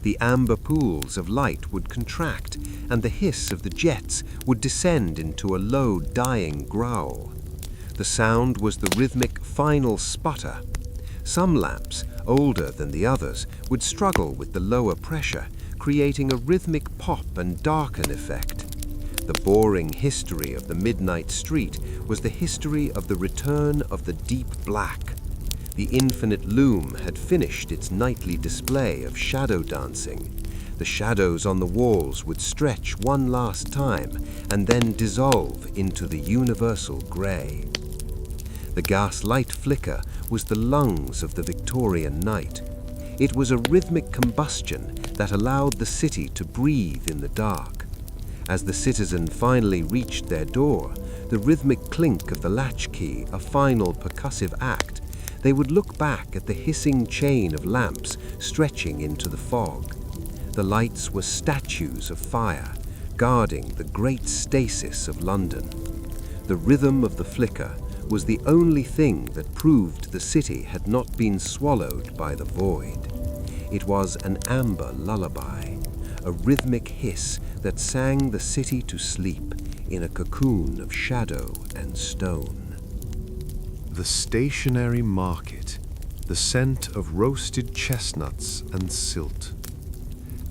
The amber pools of light would contract, and the hiss of the jets would descend into a low, dying growl. The sound was the rhythmic final sputter. Some lamps, older than the others, would struggle with the lower pressure, creating a rhythmic pop and darken effect. The boring history of the midnight street was the history of the return of the deep black. The infinite loom had finished its nightly display of shadow dancing. The shadows on the walls would stretch one last time and then dissolve into the universal grey. The gaslight flicker was the lungs of the Victorian night. It was a rhythmic combustion that allowed the city to breathe in the dark. As the citizen finally reached their door, the rhythmic clink of the latchkey, a final percussive act, they would look back at the hissing chain of lamps stretching into the fog. The lights were statues of fire, guarding the Great Stasis of London. The rhythm of the flicker was the only thing that proved the city had not been swallowed by the void. It was an amber lullaby, a rhythmic hiss that sang the city to sleep in a cocoon of shadow and stone.
The stationary market, the scent of roasted chestnuts and silt.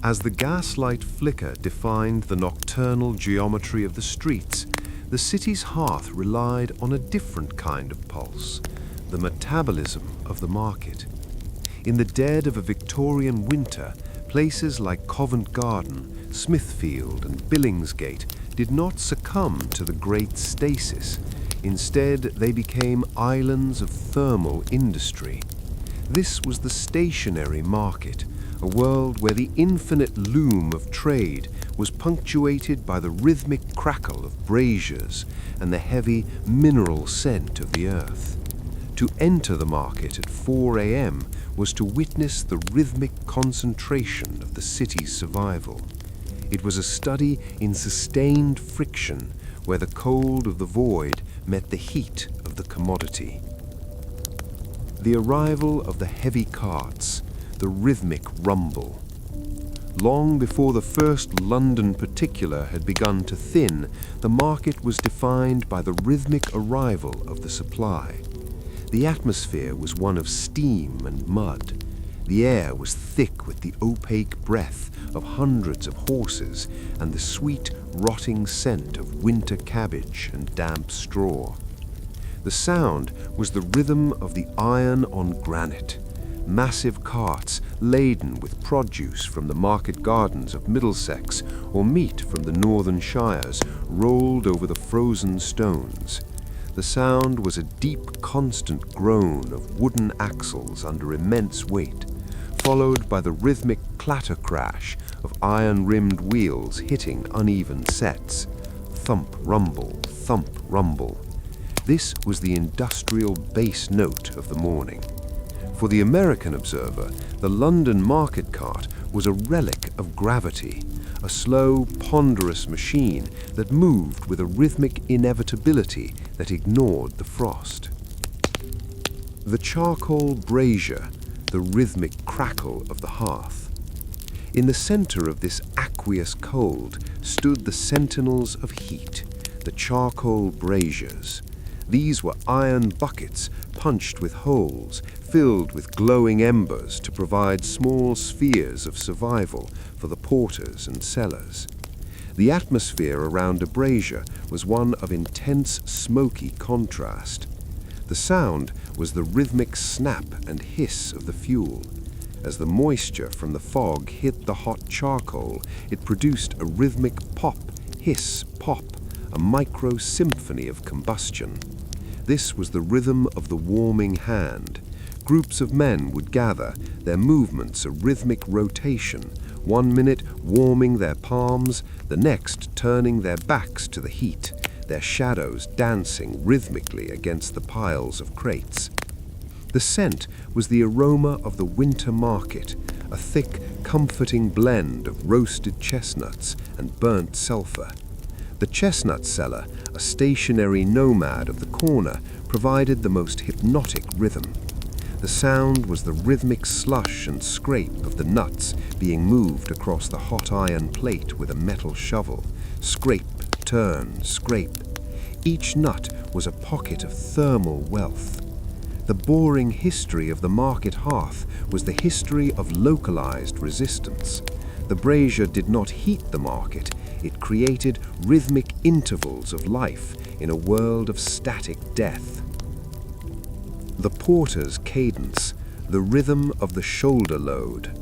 As the gaslight flicker defined the nocturnal geometry of the streets, the city's hearth relied on a different kind of pulse, the metabolism of the market. In the dead of a Victorian winter, places like Covent Garden, Smithfield, and Billingsgate did not succumb to the Great Stasis. Instead, they became islands of thermal industry. This was the stationary market,
a world where the infinite loom of trade was punctuated by the rhythmic crackle of braziers and the heavy mineral scent of the earth. To enter the market at 4 a.m. was to witness the rhythmic concentration of the city's survival. It was a study in sustained friction where the cold of the void met the heat of the commodity. The arrival of the heavy carts, the rhythmic rumble. Long before the first London particular had begun to thin, the market was defined by the rhythmic arrival of the supply. The atmosphere was one of steam and mud. The air was thick with the opaque breath of hundreds of horses and the sweet, rotting scent of winter cabbage and damp straw. The sound was the rhythm of the iron on granite. Massive carts laden with produce from the market gardens of Middlesex or meat from the northern shires rolled over the frozen stones. The sound was a deep, constant groan of wooden axles under immense weight, followed by the rhythmic clatter-crash of iron-rimmed wheels hitting uneven sets. Thump, rumble, thump, rumble. This was the industrial bass note of the morning. For the American observer, the London market cart was a relic of gravity, a slow, ponderous machine that moved with a rhythmic inevitability that ignored the frost. The charcoal brazier, the rhythmic crackle of the hearth. In the center of this aqueous cold stood the sentinels of heat, the charcoal braziers. These were iron buckets punched with holes, filled with glowing embers to provide small spheres of survival for the porters and sellers. The atmosphere around a brazier was one of intense smoky contrast. The sound was the rhythmic snap and hiss of the fuel. As the moisture from the fog hit the hot charcoal, it produced a rhythmic pop, hiss, pop, a micro-symphony of combustion. This was the rhythm of the warming hand. Groups of men would gather, their movements a rhythmic rotation, 1 minute warming their palms, the next turning their backs to the heat, their shadows dancing rhythmically against the piles of crates. The scent was the aroma of the winter market, a thick, comforting blend of roasted chestnuts and burnt sulphur. The chestnut seller, a stationary nomad of the corner, provided the most hypnotic rhythm. The sound was the rhythmic slush and scrape of the nuts being moved across the hot iron plate with a metal shovel. Scrape, turn, scrape. Each nut was a pocket of thermal wealth. The boring history of the market hearth was the history of localized resistance. The brazier did not heat the market, it created rhythmic intervals of life in a world of static death. The porter's cadence, the rhythm of the shoulder load.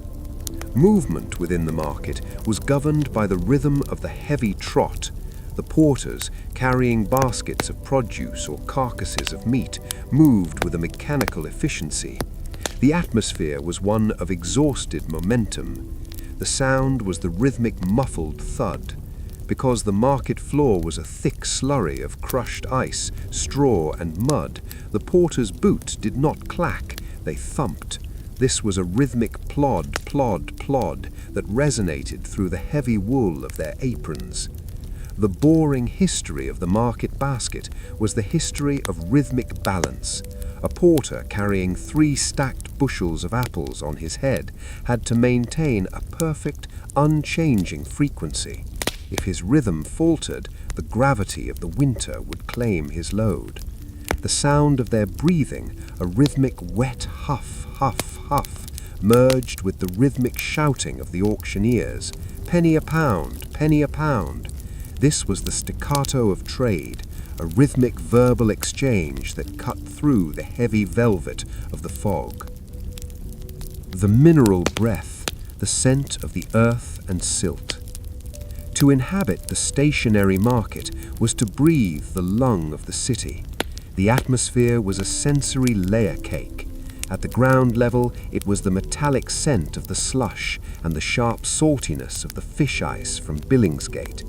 Movement within the market was governed by the rhythm of the heavy trot. The porters, carrying baskets of produce or carcasses of meat, moved with a mechanical efficiency. The atmosphere was one of exhausted momentum. The sound was the rhythmic muffled thud. Because the market floor was a thick slurry of crushed ice, straw, and mud, the porter's boots did not clack, they thumped. This was a rhythmic plod, plod, plod that resonated through the heavy wool of their aprons. The boring history of the market basket was the history of rhythmic balance. A porter carrying 3 stacked bushels of apples on his head had to maintain a perfect, unchanging frequency. If his rhythm faltered, the gravity of the winter would claim his load. The sound of their breathing, a rhythmic wet huff, huff, huff, merged with the rhythmic shouting of the auctioneers. Penny a pound, penny a pound. This was the staccato of trade, a rhythmic verbal exchange that cut through the heavy velvet of the fog. The mineral breath, the scent of the earth and silt. To inhabit the stationary market was to breathe the lung of the city. The atmosphere was a sensory layer cake. At the ground level, it was the metallic scent of the slush and the sharp saltiness of the fish ice from Billingsgate.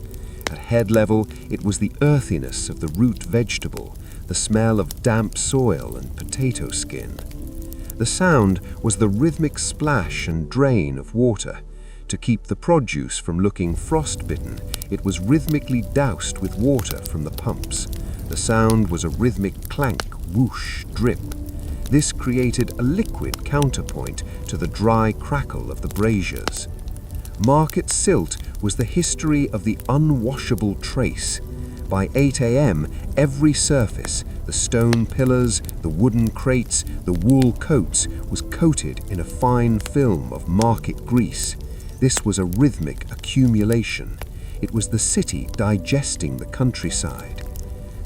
At head level, it was the earthiness of the root vegetable, the smell of damp soil and potato skin. The sound was the rhythmic splash and drain of water. To keep the produce from looking frostbitten, it was rhythmically doused with water from the pumps. The sound was a rhythmic clank, whoosh, drip. This created a liquid counterpoint to the dry crackle of the braziers. Market silt was the history of the unwashable trace. By 8 a.m., every surface, the stone pillars, the wooden crates, the wool coats, was coated in a fine film of market grease. This was a rhythmic accumulation. It was the city digesting the countryside.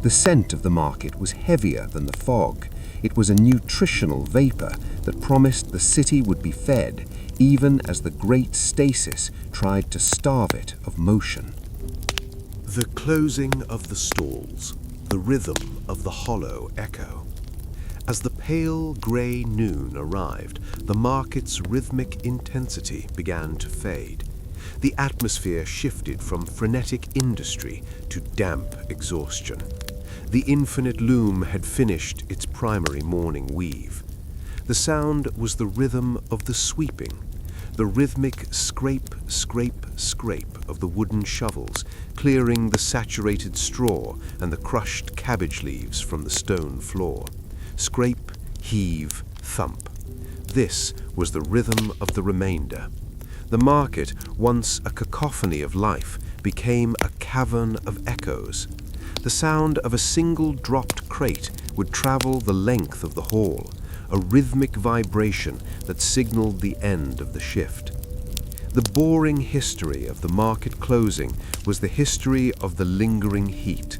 The scent of the market was heavier than the fog. It was a nutritional vapor that promised the city would be fed, even as the Great Stasis tried to starve it of motion.
The closing of the stalls, the rhythm of the hollow echo. As the pale grey noon arrived, the market's rhythmic intensity began to fade. The atmosphere shifted from frenetic industry to damp exhaustion. The infinite loom had finished its primary morning weave. The sound was the rhythm of the sweeping, the rhythmic scrape, scrape, scrape of the wooden shovels, clearing the saturated straw and the crushed cabbage leaves from the stone floor. Scrape, heave, thump. This was the rhythm of the remainder. The market, once a cacophony of life, became a cavern of echoes. The sound of a single dropped crate would travel the length of the hall, a rhythmic vibration that signaled the end of the shift. The boring history of the market closing was the history of the lingering heat.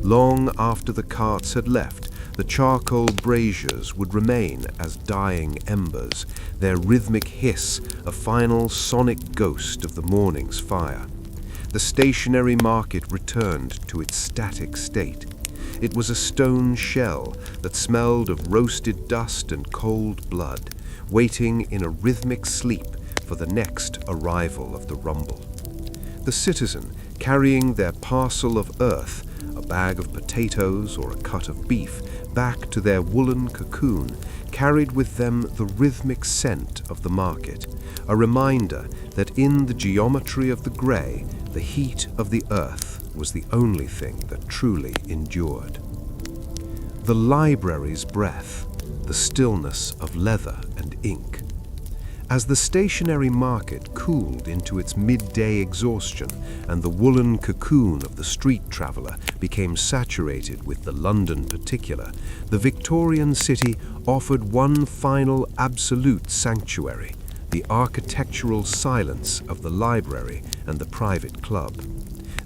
Long after the carts had left, the charcoal braziers would remain as dying embers, their rhythmic hiss a final sonic ghost of the morning's fire. The stationary market returned to its static state. It was a stone shell that smelled of roasted dust and cold blood, waiting in a rhythmic sleep for the next arrival of the rumble. The citizen, carrying their parcel of earth, a bag of potatoes or a cut of beef, back to their woolen cocoon, carried with them the rhythmic scent of the market, a reminder that in the geometry of the grey, the heat of the earth was the only thing that truly endured. The library's breath, the stillness of leather and ink. As the stationary market cooled into its midday exhaustion and the woolen cocoon of the street traveller became saturated with the London particular, the Victorian city offered one final absolute sanctuary, the architectural silence of the library and the private club.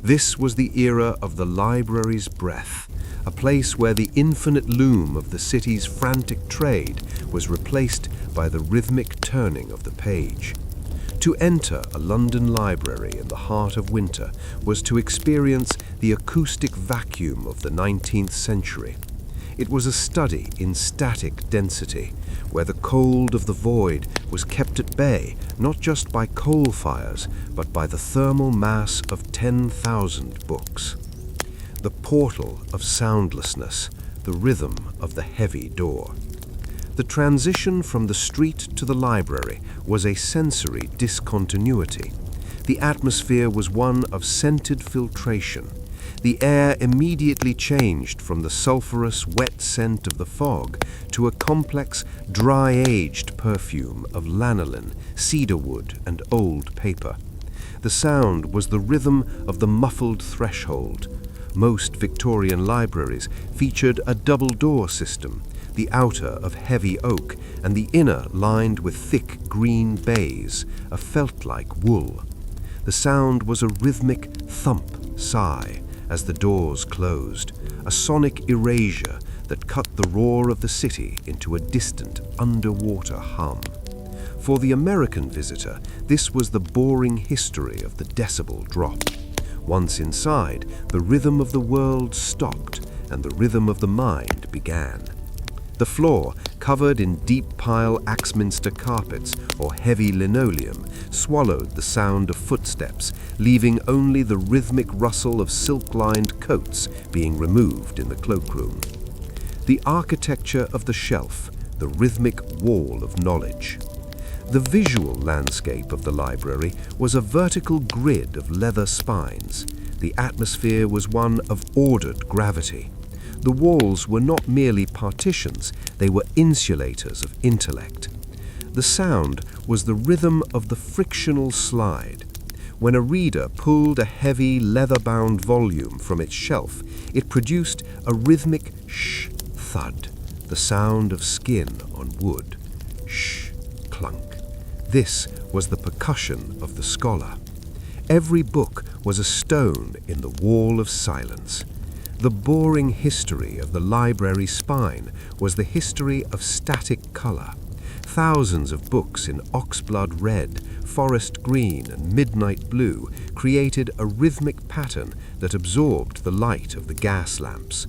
This was the era of the library's breath, a place where the infinite loom of the city's frantic trade was replaced by the rhythmic turning of the page. To enter a London library in the heart of winter was to experience the acoustic vacuum of the 19th century. It was a study in static density, where the cold of the void was kept at bay not just by coal fires, but by the thermal mass of 10,000 books. The portal of soundlessness, the rhythm of the heavy door. The transition from the street to the library was a sensory discontinuity. The atmosphere was one of scented filtration. The air immediately changed from the sulphurous, wet scent of the fog to a complex, dry-aged perfume of lanolin, cedarwood, and old paper. The sound was the rhythm of the muffled threshold. Most Victorian libraries featured a double-door system, the outer of heavy oak and the inner lined with thick green baize, a felt-like wool. The sound was a rhythmic thump sigh as the doors closed, a sonic erasure that cut the roar of the city into a distant underwater hum. For the American visitor, this was the boring history of the decibel drop. Once inside, the rhythm of the world stopped and the rhythm of the mind began. The floor,
covered in deep pile Axminster carpets or heavy linoleum, swallowed the sound of footsteps, leaving only the rhythmic rustle of silk-lined coats being removed in the cloakroom. The architecture of the shelf, the rhythmic wall of knowledge. The visual landscape of the library was a vertical grid of leather spines. The atmosphere was one of ordered gravity. The walls were not merely partitions, they were insulators of intellect. The sound was the rhythm of the frictional slide. When a reader pulled a heavy leather-bound volume from its shelf, it produced a rhythmic shh thud, the sound of skin on wood. Shh clunk. This was the percussion of the scholar. Every book was a stone in the wall of silence. The boring history of the library spine was the history of static color. Thousands of books in oxblood red, forest green, and midnight blue created a rhythmic pattern that absorbed the light of the gas lamps.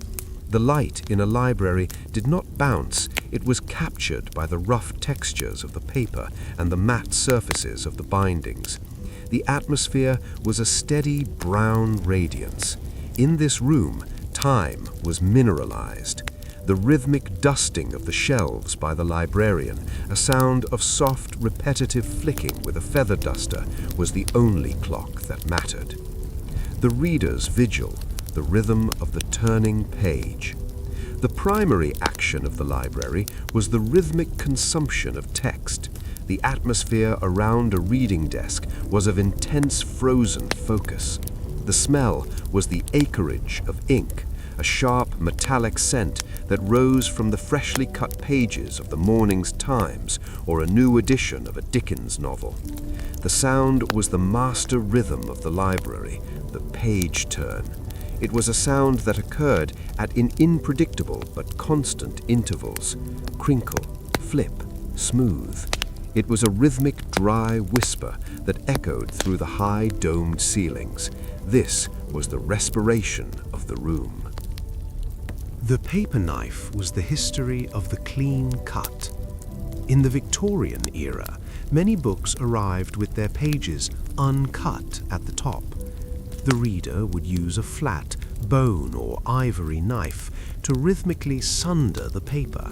The light in a library did not bounce, it was captured by the rough textures of the paper and the matte surfaces of the bindings. The atmosphere was a steady brown radiance. In this room, time was mineralized. The rhythmic dusting of the shelves by the librarian, a sound of soft, repetitive flicking with a feather duster, was the only clock that mattered. The reader's vigil, the rhythm of the turning page. The primary action of the library was the rhythmic consumption of text. The atmosphere around a reading desk was of intense frozen focus. The smell was the acreage of ink, a sharp metallic scent that rose from the freshly cut pages of the morning's Times or a new edition of a Dickens novel. The sound was the master rhythm of the library, the page turn. It was a sound that occurred at unpredictable but constant intervals. Crinkle, flip, smooth. It was a rhythmic dry whisper that echoed through the high domed ceilings. This was the respiration of the room.
The paper knife was the history of the clean cut. In the Victorian era, many books arrived with their pages uncut at the top. The reader would use a flat, bone or ivory knife to rhythmically sunder the paper.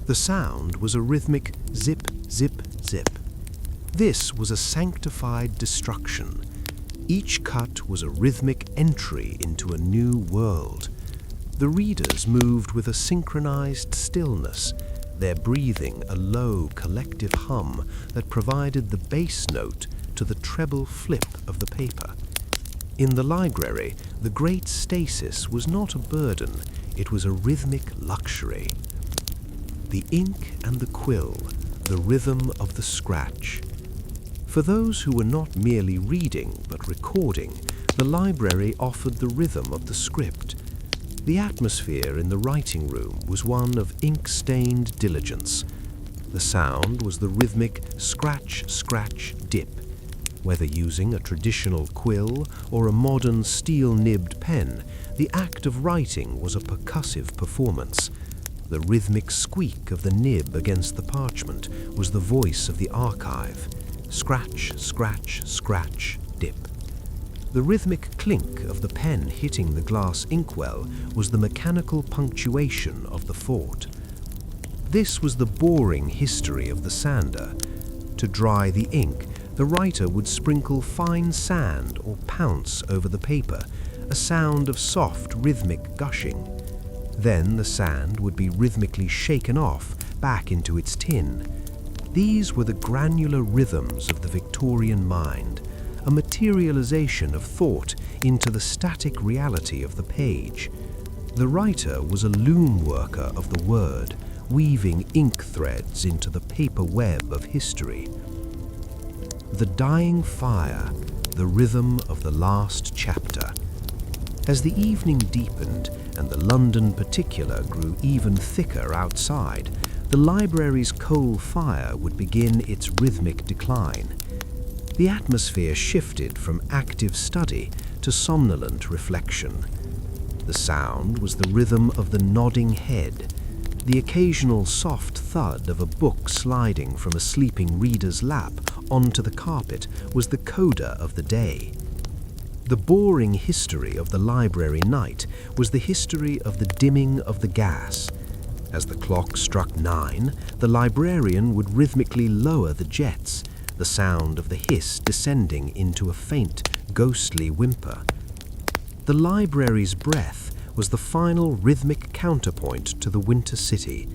The sound was a rhythmic zip, zip, zip. This was a sanctified destruction. Each cut was a rhythmic entry into a new world. The readers moved with a synchronized stillness, their breathing a low collective hum that provided the bass note to the treble flip of the paper. In the library, the Great Stasis was not a burden, it was a rhythmic luxury. The ink and the quill, the rhythm of the scratch. For those who were not merely reading but recording, the library offered the rhythm of the script. The atmosphere in the writing room was one of ink-stained diligence. The sound was the rhythmic scratch, scratch, dip. Whether using a traditional quill or a modern steel-nibbed pen, the act of writing was a percussive performance. The rhythmic squeak of the nib against the parchment was the voice of the archive. Scratch, scratch, scratch, dip. The rhythmic clink of the pen hitting the glass inkwell was the mechanical punctuation of the fort. This was the boring history of the sander. To dry the ink, the writer would sprinkle fine sand or pounce over the paper, a sound of soft rhythmic gushing. Then the sand would be rhythmically shaken off back into its tin. These were the granular rhythms of the Victorian mind, a materialization of thought into the static reality of the page. The writer was a loom worker of the word, weaving ink threads into the paper web of history. The dying fire, the rhythm of the last chapter. As the evening deepened and the London particular grew even thicker outside, the library's coal fire would begin its rhythmic decline. The atmosphere shifted from active study to somnolent reflection. The sound was the rhythm of the nodding head.
The occasional soft thud of a book sliding from a sleeping reader's lap onto the carpet was the coda of the day. The boring history of the library night was the history of the dimming of the gas. As the clock struck 9, the librarian would rhythmically lower the jets, the sound of the hiss descending into a faint, ghostly whimper. The library's breath was the final rhythmic counterpoint to the winter city.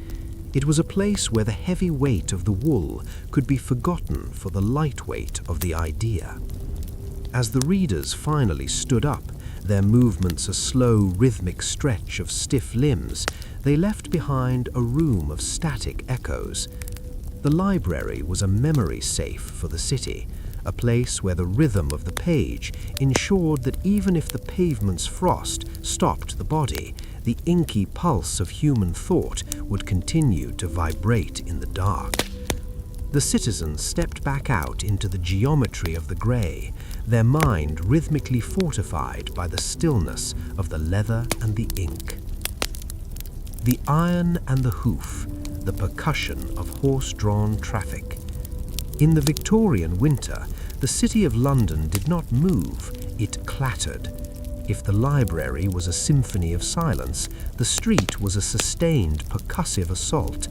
It was a place where the heavy weight of the wool could be forgotten for the light weight of the idea. As the readers finally stood up, their movements a slow rhythmic stretch of stiff limbs, they left behind a room of static echoes. The library was a memory safe for the city, a place where the rhythm of the page ensured that even if the pavement's frost stopped the body, the inky pulse of human thought would continue to vibrate in the dark. The citizens stepped back out into the geometry of the grey, their mind rhythmically fortified by the stillness of the leather and the ink. The iron and the hoof, the percussion of horse-drawn traffic. In the Victorian winter, the city of London did not move, it clattered. If the library was a symphony of silence, the street was a sustained percussive assault.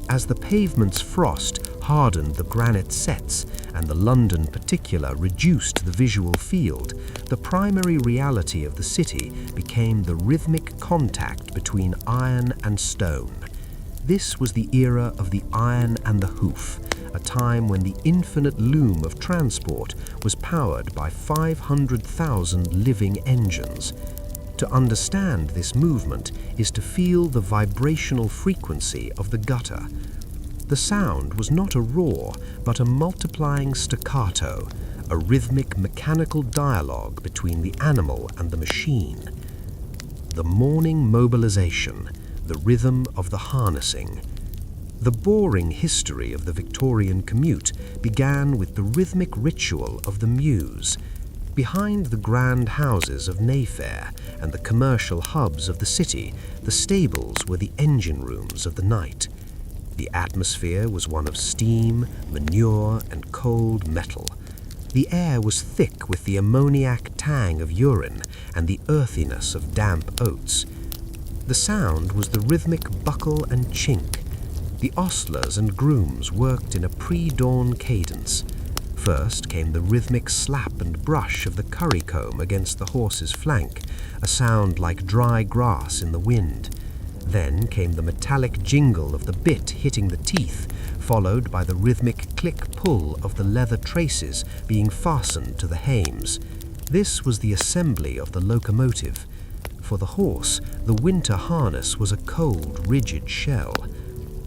As the pavement's frost hardened the granite sets and the London particular reduced the visual field, the primary reality of the city became the rhythmic contact between iron and stone. This was the era of the iron and the hoof, a time when the infinite loom of transport was powered by 500,000 living engines. To understand this movement is to feel the vibrational frequency of the gutter. The sound was not a roar, but a multiplying staccato, a rhythmic mechanical dialogue between the animal and the machine. The morning mobilization, the rhythm of the harnessing. The boring history of the Victorian commute began with the rhythmic ritual of the muse. Behind the grand houses of Mayfair and the commercial hubs of the city, the stables were the engine rooms of the night. The atmosphere was one of steam, manure, and cold metal. The air was thick with the ammoniac tang of urine and the earthiness of damp oats. The sound was the rhythmic buckle and chink. The ostlers and grooms worked in a pre-dawn cadence. First came the rhythmic slap and brush of the currycomb against the horse's flank, a sound like dry grass in the wind. Then came the metallic jingle of the bit hitting the teeth, followed by the rhythmic click-pull of the leather traces being fastened to the hames. This was the assembly of the locomotive. For the horse, the winter harness was a cold, rigid shell.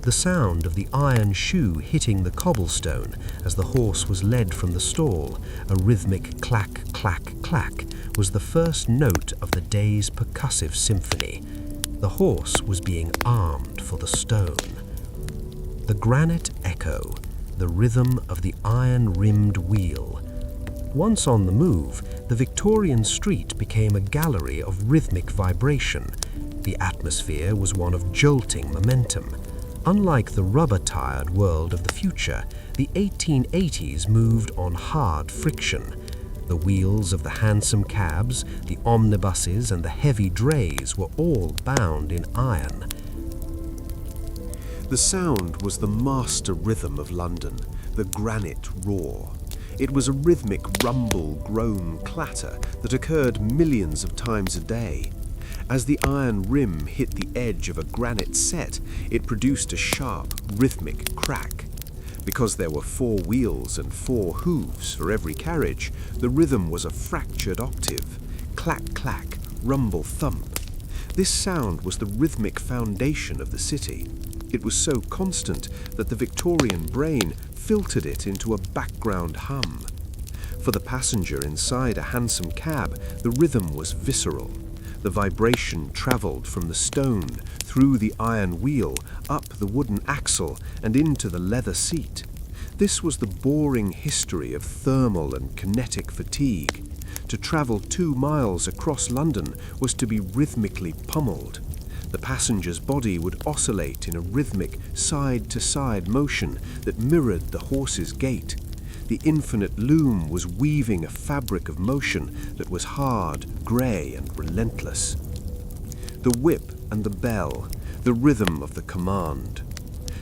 The sound of the iron shoe hitting the cobblestone as the horse was led from the stall, a rhythmic clack, clack, clack, was the first note of the day's percussive symphony. The horse was being armed for the stone. The granite echo, the rhythm of the iron-rimmed wheel. Once on the move, the Victorian street became a gallery of rhythmic vibration. The atmosphere was one of jolting momentum. Unlike the rubber-tired world of the future, the 1880s moved on hard friction. The wheels of the hansom cabs, the omnibuses, and the heavy drays were all bound in iron.
The sound was the master rhythm of London, the granite roar. It was a rhythmic rumble, groan, clatter that occurred millions of times a day. As the iron rim hit the edge of a granite set, it produced a sharp, rhythmic crack. Because there were 4 wheels and 4 hooves for every carriage, the rhythm was a fractured octave. Clack, clack, rumble, thump. This sound was the rhythmic foundation of the city. It was so constant that the Victorian brain filtered it into a background hum. For the passenger inside a hansom cab, the rhythm was visceral. The vibration travelled from the stone, through the iron wheel, up the wooden axle, and into the leather seat. This was the boring history of thermal and kinetic fatigue. To travel 2 miles across London was to be rhythmically pummeled.
The passenger's body would oscillate in a rhythmic side-to-side motion that mirrored the horse's gait. The infinite loom was weaving a fabric of motion that was hard, grey and relentless. The whip and the bell, the rhythm of the command.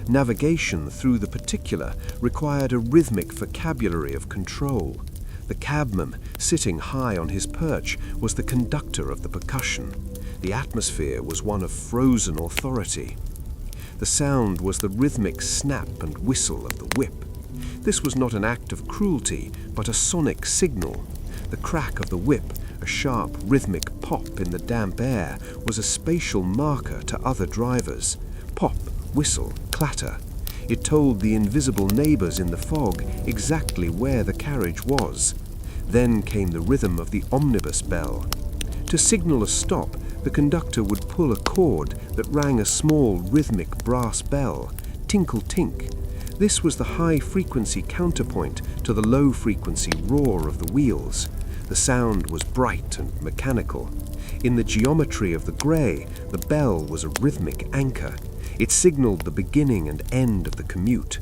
Navigation through the particular required a rhythmic vocabulary of control. The cabman, sitting high on his perch, was the conductor of the percussion. The atmosphere was one of frozen authority. The sound was the rhythmic snap and whistle of the whip. This was not an act of cruelty, but a sonic signal. The crack of the whip, a sharp rhythmic pop in the damp air, was a spatial marker to other drivers. Pop, whistle, clatter. It told the invisible neighbours in the fog exactly where the carriage was. Then came the rhythm of the omnibus bell. To signal a stop, the conductor would pull a cord that rang a small rhythmic brass bell, tinkle-tink. This was the high-frequency counterpoint to the low-frequency roar of the wheels. The sound was bright and mechanical. In the geometry of the grey, the bell was a rhythmic anchor. It signaled the beginning and end of the commute.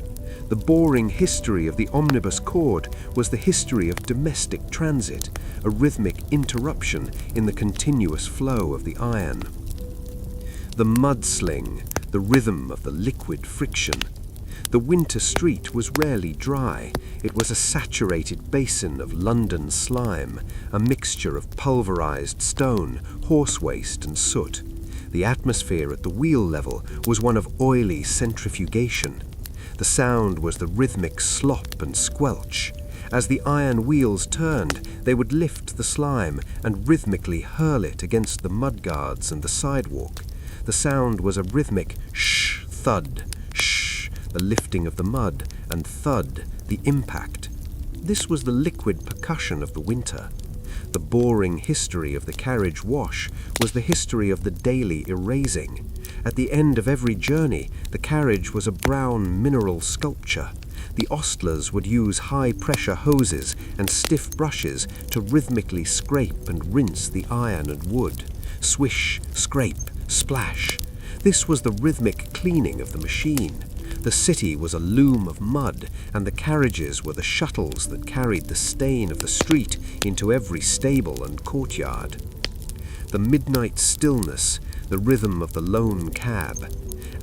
The boring history of the omnibus cord was the history of domestic transit, a rhythmic interruption in the continuous flow of the iron. The mudsling, the rhythm of the liquid friction. The winter street was rarely dry. It was a saturated basin of London slime, a mixture of pulverized stone, horse waste and soot. The atmosphere at the wheel level was one of oily centrifugation. The sound was the rhythmic slop and squelch. As the iron wheels turned, they would lift the slime and rhythmically hurl it against the mudguards and the sidewalk. The sound was a rhythmic shh, thud, shh, the lifting of the mud, and thud, the impact. This was the liquid percussion of the winter. The boring history of the carriage wash was the history of the daily erasing. At the end of every journey, the carriage was a brown mineral sculpture. The ostlers would use high-pressure hoses and stiff brushes to rhythmically scrape and rinse the iron and wood. Swish, scrape, splash. This was the rhythmic cleaning of the machine. The city was a loom of mud, and the carriages were the shuttles that carried the stain of the street into every stable and courtyard. The midnight stillness, the rhythm of the lone cab.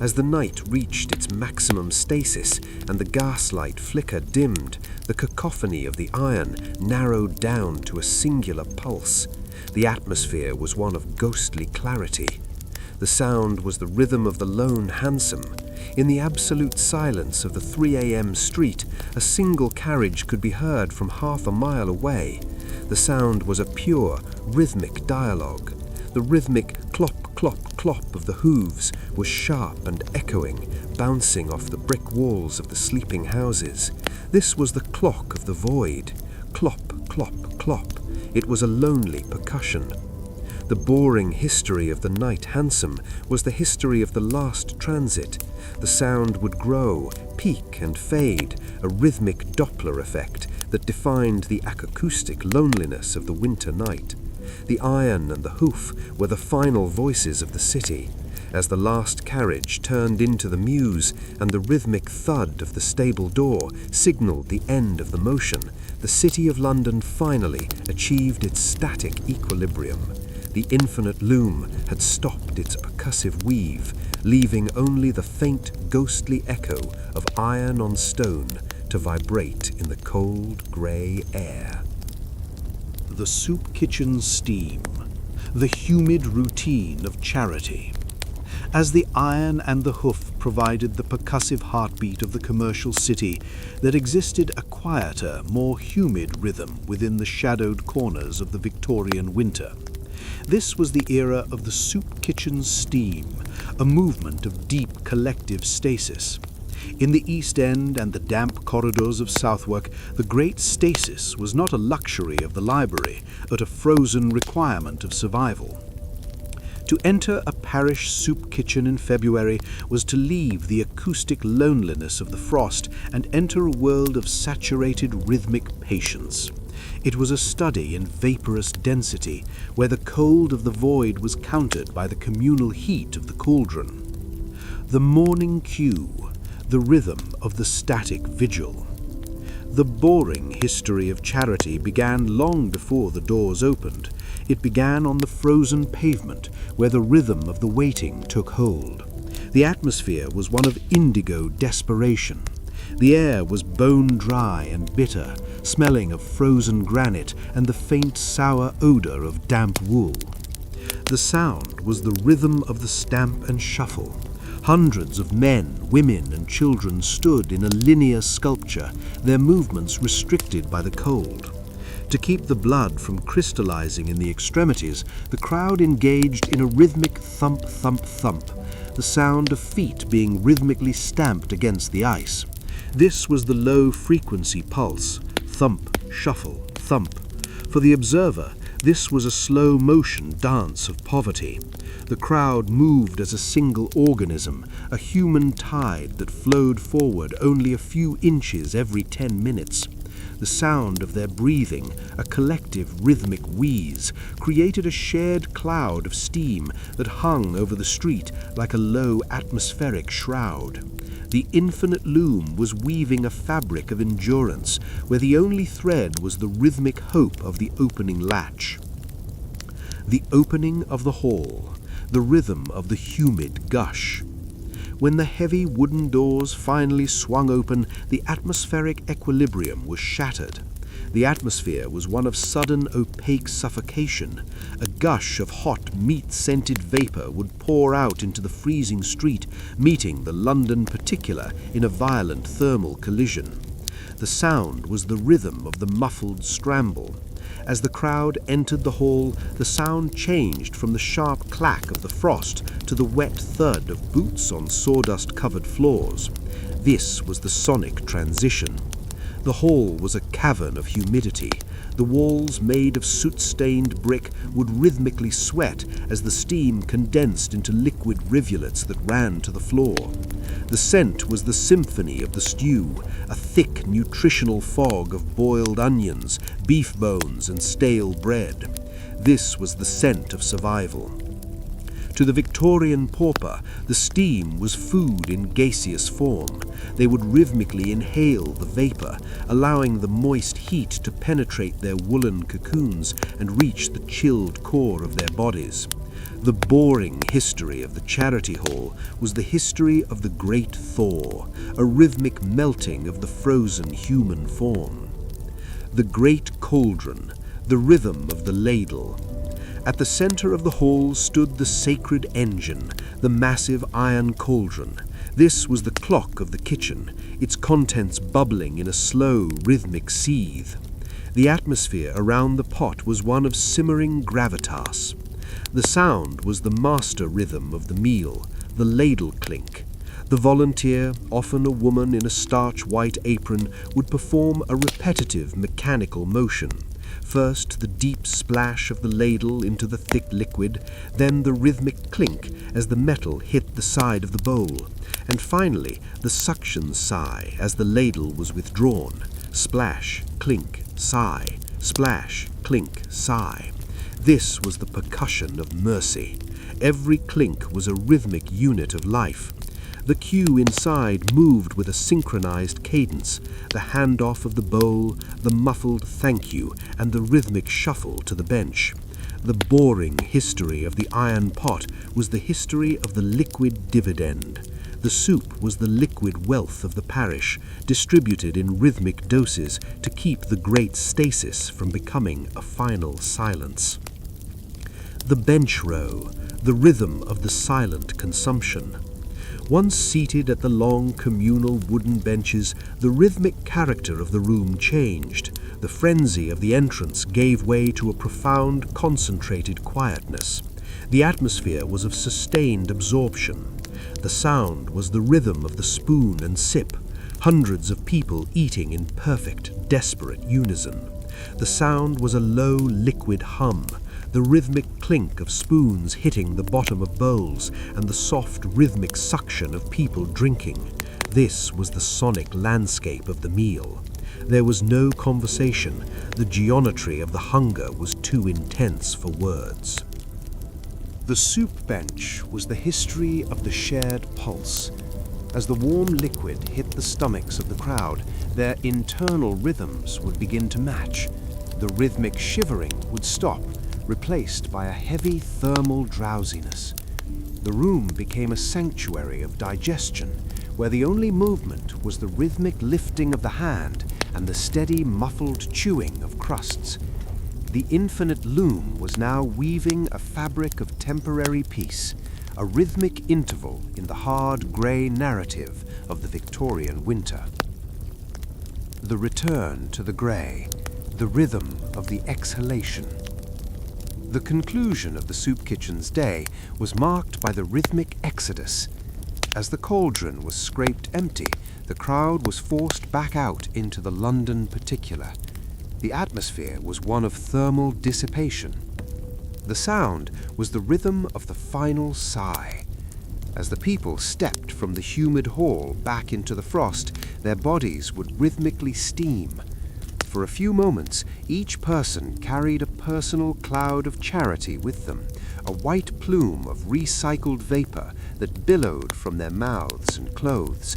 As the night reached its maximum stasis and the gaslight flicker dimmed, the cacophony of the iron narrowed down to a singular pulse. The atmosphere was one of ghostly clarity. The sound was the rhythm of the lone hansom. In the absolute silence of the 3 a.m. street, a single carriage could be heard from half a mile away. The sound was a pure, rhythmic dialogue. The rhythmic clop, clop, clop of the hooves was sharp and echoing, bouncing off the brick walls of the sleeping houses. This was the clock of the void. Clop, clop, clop. It was a lonely percussion. The boring history of the night hansom was the history of the last transit. The sound would grow, peak and fade, a rhythmic Doppler effect that defined the acoustic loneliness of the winter night. The iron and the hoof were the final voices of the city. As the last carriage turned into the mews and the rhythmic thud of the stable door signalled the end of the motion, the City of London finally achieved its static equilibrium. The infinite loom had stopped its percussive weave, leaving only the faint, ghostly echo of iron on stone to vibrate in the cold, grey air.
The soup kitchen steam, the humid routine of charity. As the iron and the hoof provided the percussive heartbeat of the commercial city, there existed a quieter, more humid rhythm within the shadowed corners of the Victorian winter. This was the era of the soup kitchen steam, a movement of deep collective stasis. In the East End and the damp corridors of Southwark, the Great Stasis was not a luxury of the library, but a frozen requirement of survival. To enter a parish soup kitchen in February was to leave the acoustic loneliness of the frost and enter a world of saturated rhythmic patience.
It was a study in vaporous density, where the cold of the void was countered by the communal heat of the cauldron. The morning cue, the rhythm of the static vigil. The boring history of charity began long before the doors opened. It began on the frozen pavement, where the rhythm of the waiting took hold. The atmosphere was one of indigo desperation. The air was bone-dry and bitter, smelling of frozen granite and the faint sour odor of damp wool. The sound was the rhythm of the stamp and shuffle. Hundreds of men, women, and children stood in a linear sculpture, their movements restricted by the cold. To keep the blood from crystallizing in the extremities, the crowd engaged in a rhythmic thump, thump, thump, the sound of feet being rhythmically stamped against the ice. This was the low-frequency pulse, thump, shuffle, thump. For the observer, this was a slow-motion dance of poverty. The crowd moved as a single organism, a human tide that flowed forward only a few inches every 10 minutes. The sound of their breathing, a collective rhythmic wheeze, created a shared cloud of steam that hung over the street like a low atmospheric shroud. The infinite loom was weaving a fabric of endurance, where the only thread was the rhythmic hope of the opening latch. The opening of the hall, the rhythm of the humid gush. When the heavy wooden doors finally swung open, the atmospheric equilibrium was shattered. The atmosphere was one of sudden opaque suffocation. A gush of hot, meat-scented vapor would pour out into the freezing street, meeting the London particular in a violent thermal collision. The sound was the rhythm of the muffled scramble. As the crowd entered the hall, the sound changed from the sharp clack of the frost to the wet thud of boots on sawdust-covered floors. This was the sonic transition. The hall was a cavern of humidity. The walls, made of soot-stained brick, would rhythmically sweat as the steam condensed into liquid rivulets that ran to the floor. The scent was the symphony of the stew, a thick, nutritional fog of boiled onions, beef bones, and stale bread. This was the scent of survival. To the Victorian pauper, the steam was food in gaseous form. They would rhythmically inhale the vapor, allowing the moist heat to penetrate their woolen cocoons and reach the chilled core of their bodies. The boring history of the charity hall was the history of the great thaw, a rhythmic melting of the frozen human form. The great cauldron, the rhythm of the ladle. At the center of the hall stood the sacred engine, the massive iron cauldron. This was the clock of the kitchen, its contents bubbling in a slow, rhythmic seethe. The atmosphere around the pot was one of simmering gravitas. The sound was the master rhythm of the meal, the ladle clink. The volunteer, often a woman in a starch-white apron, would perform a repetitive mechanical motion. First, the deep splash of the ladle into the thick liquid, then the rhythmic clink as the metal hit the side of the bowl, and finally the suction sigh as the ladle was withdrawn. Splash, clink, sigh, splash, clink, sigh. This was the percussion of mercy. Every clink was a rhythmic unit of life. The cue inside moved with a synchronized cadence, the handoff of the bowl, the muffled thank you, and the rhythmic shuffle to the bench. The boring history of the iron pot was the history of the liquid dividend. The soup was the liquid wealth of the parish, distributed in rhythmic doses to keep the Great Stasis from becoming a final silence. The bench row, the rhythm of the silent consumption. Once seated at the long communal wooden benches, the rhythmic character of the room changed. The frenzy of the entrance gave way to a profound, concentrated quietness. The atmosphere was of sustained absorption. The sound was the rhythm of the spoon and sip, hundreds of people eating in perfect, desperate unison. The sound was a low, liquid hum, the rhythmic clink of spoons hitting the bottom of bowls, and the soft rhythmic suction of people drinking. This was the sonic landscape of the meal. There was no conversation. The geometry of the hunger was too intense for words.
The soup bench was the history of the shared pulse. As the warm liquid hit the stomachs of the crowd, their internal rhythms would begin to match. The rhythmic shivering would stop, replaced by a heavy thermal drowsiness. The room became a sanctuary of digestion, where the only movement was the rhythmic lifting of the hand and the steady, muffled chewing of crusts. The infinite loom was now weaving a fabric of temporary peace, a rhythmic interval in the hard, grey narrative of the Victorian winter. The return to the grey, the rhythm of the exhalation. The conclusion of the soup kitchen's day was marked by the rhythmic exodus. As the cauldron was scraped empty, the crowd was forced back out into the London particular. The atmosphere was one of thermal dissipation. The sound was the rhythm of the final sigh. As the people stepped from the humid hall back into the frost, their bodies would rhythmically steam. For a few moments, each person carried a personal cloud of charity with them, a white plume of recycled vapor that billowed from their mouths and clothes.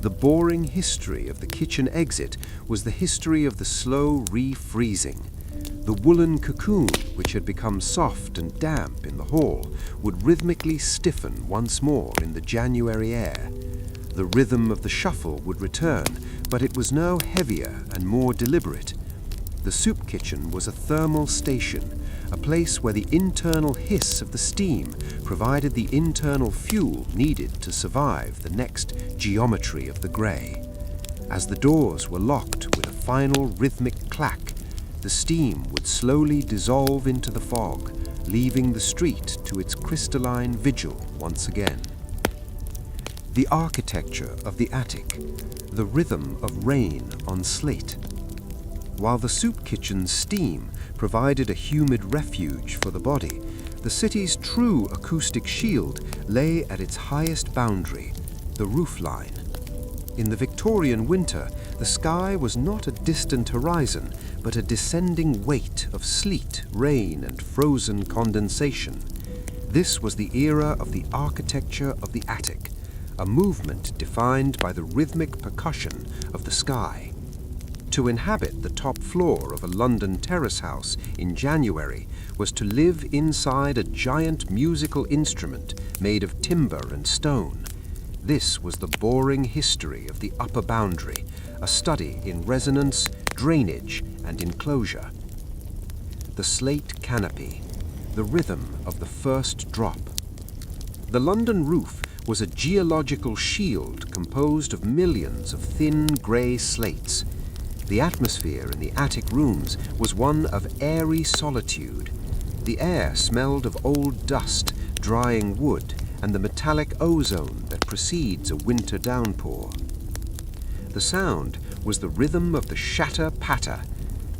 The boring history of the kitchen exit was the history of the slow refreezing. The woolen cocoon, which had become soft and damp in the hall, would rhythmically stiffen once more in the January air. The rhythm of the shuffle would return, but it was now heavier and more deliberate. The soup kitchen was a thermal station, a place where the internal hiss of the steam provided the internal fuel needed to survive the next geometry of the grey. As the doors were locked with a final rhythmic clack, the steam would slowly dissolve into the fog, leaving the street to its crystalline vigil once again. The architecture of the attic, the rhythm of rain on slate. While the soup kitchen's steam provided a humid refuge for the body, the city's true acoustic shield lay at its highest boundary, the roofline. In the Victorian winter, the sky was not a distant horizon, but a descending weight of sleet, rain, and frozen condensation. This was the era of the architecture of the attic, a movement defined by the rhythmic percussion of the sky. To inhabit the top floor of a London terrace house in January was to live inside a giant musical instrument made of timber and stone. This was the boring history of the upper boundary, a study in resonance, drainage, and enclosure. The slate canopy, the rhythm of the first drop. The London roof was a geological shield composed of millions of thin grey slates. The atmosphere in the attic rooms was one of airy solitude. The air smelled of old dust, drying wood, and the metallic ozone that precedes a winter downpour. The sound was the rhythm of the shatter-patter.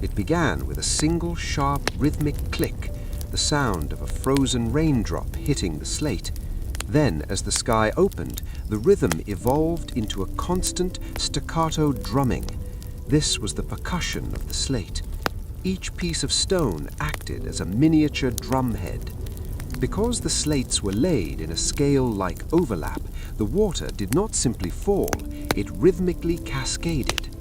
It began with a single sharp rhythmic click, the sound of a frozen raindrop hitting the slate. Then, as the sky opened, the rhythm evolved into a constant staccato drumming. This was the percussion of the slate. Each piece of stone acted as a miniature drumhead. Because the slates were laid in a scale-like overlap, the water did not simply fall, it rhythmically cascaded.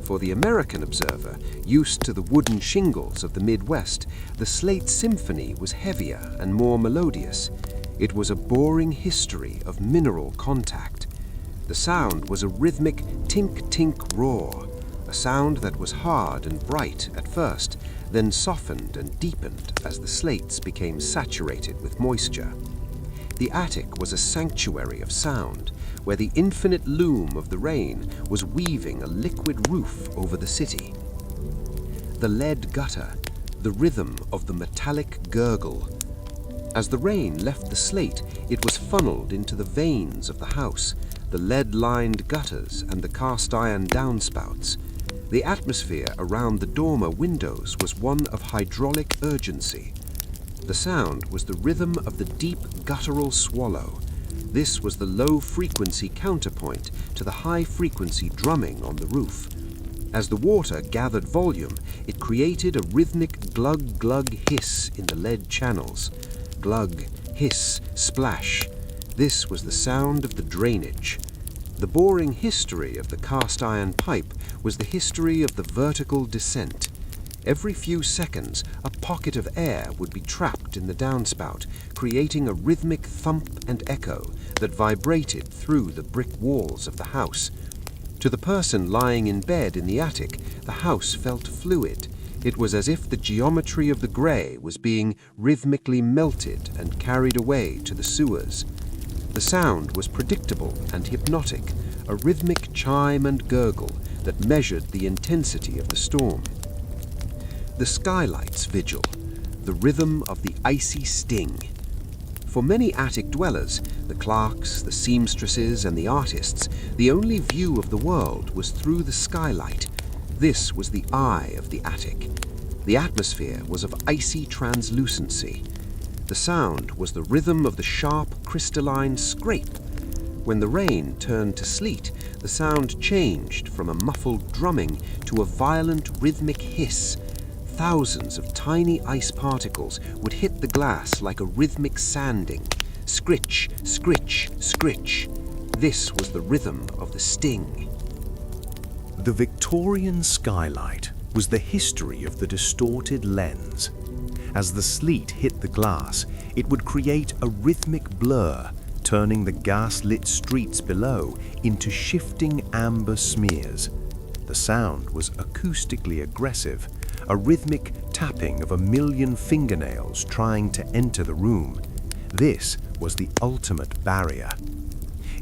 For the American observer, used to the wooden shingles of the Midwest, the slate symphony was heavier and more melodious. It was a boring history of mineral contact. The sound was a rhythmic tink-tink roar, a sound that was hard and bright at first, then softened and deepened as the slates became saturated with moisture. The attic was a sanctuary of sound, where the infinite loom of the rain was weaving a liquid roof over the city. The lead gutter, the rhythm of the metallic gurgle. As the rain left the slate, it was funneled into the veins of the house, the lead-lined gutters and the cast-iron downspouts. The atmosphere around the dormer windows was one of hydraulic urgency. The sound was the rhythm of the deep guttural swallow.
This was the low-frequency counterpoint to the high-frequency drumming on the roof. As the water gathered volume, it created a rhythmic glug-glug hiss in the lead channels. Glug, hiss, splash. This was the sound of the drainage. The boring history of the cast-iron pipe was the history of the vertical descent. Every few seconds, a pocket of air would be trapped in the downspout, creating a rhythmic thump and echo that vibrated through the brick walls of the house. To the person lying in bed in the attic, the house felt fluid. It was as if the geometry of the grey was being rhythmically melted and carried away to the sewers. The sound was predictable and hypnotic, a rhythmic chime and gurgle that measured the intensity of the storm. The skylight's vigil, the rhythm of the icy sting. For many attic dwellers, the clerks, the seamstresses, and the artists, the only view of the world was through the skylight. This was the eye of the attic. The atmosphere was of icy translucency. The sound was the rhythm of the sharp, crystalline scrape. When the rain turned to sleet, the sound changed from a muffled drumming to a violent, rhythmic hiss. Thousands of tiny ice particles would hit the glass like a rhythmic sanding. Scritch, scritch, scritch. This was the rhythm of the sting.
The Victorian skylight was the history of the distorted lens. As the sleet hit the glass, it would create a rhythmic blur, turning the gas-lit streets below into shifting amber smears. The sound was acoustically aggressive, a rhythmic tapping of a million fingernails trying to enter the room. This was the ultimate barrier.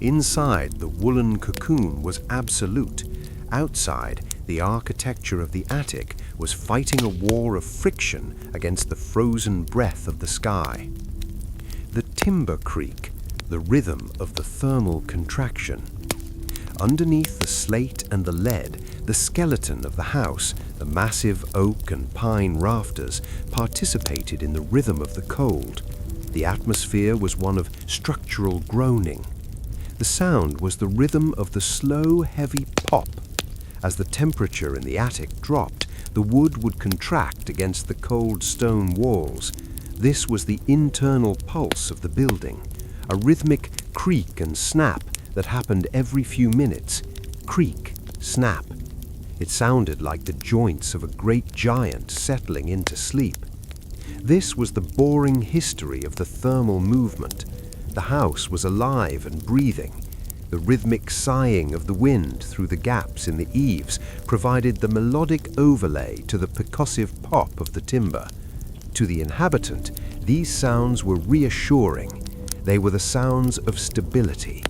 Inside, the woolen cocoon was absolute. Outside, the architecture of the attic was fighting a war of friction against the frozen breath of the sky. The timber creak, the rhythm of the thermal contraction. Underneath the slate and the lead, the skeleton of the house, the massive oak and pine rafters, participated in the rhythm of the cold. The atmosphere was one of structural groaning. The sound was the rhythm of the slow, heavy pop. As the temperature in the attic dropped, the wood would contract against the cold stone walls. This was the internal pulse of the building, a rhythmic creak and snap that happened every few minutes. Creak, snap. It sounded like the joints of a great giant settling into sleep. This was the boring history of the thermal movement. The house was alive and breathing. The rhythmic sighing of the wind through the gaps in the eaves provided the melodic overlay to the percussive pop of the timber. To the inhabitant, these sounds were reassuring. They were the sounds of stability.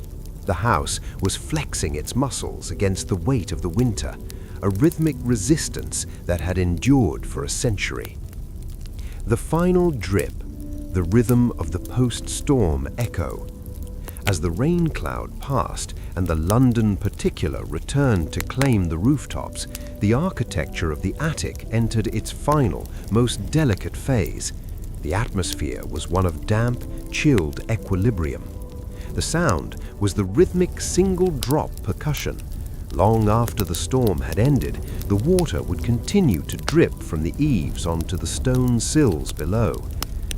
The house was flexing its muscles against the weight of the winter, a rhythmic resistance that had endured for a century. The final drip, the rhythm of the post-storm echo. As the rain cloud passed and the London particular returned to claim the rooftops, the architecture of the attic entered its final, most delicate phase. The atmosphere was one of damp, chilled equilibrium. The sound was the rhythmic single-drop percussion. Long after the storm had ended, the water would continue to drip from the eaves onto the stone sills below.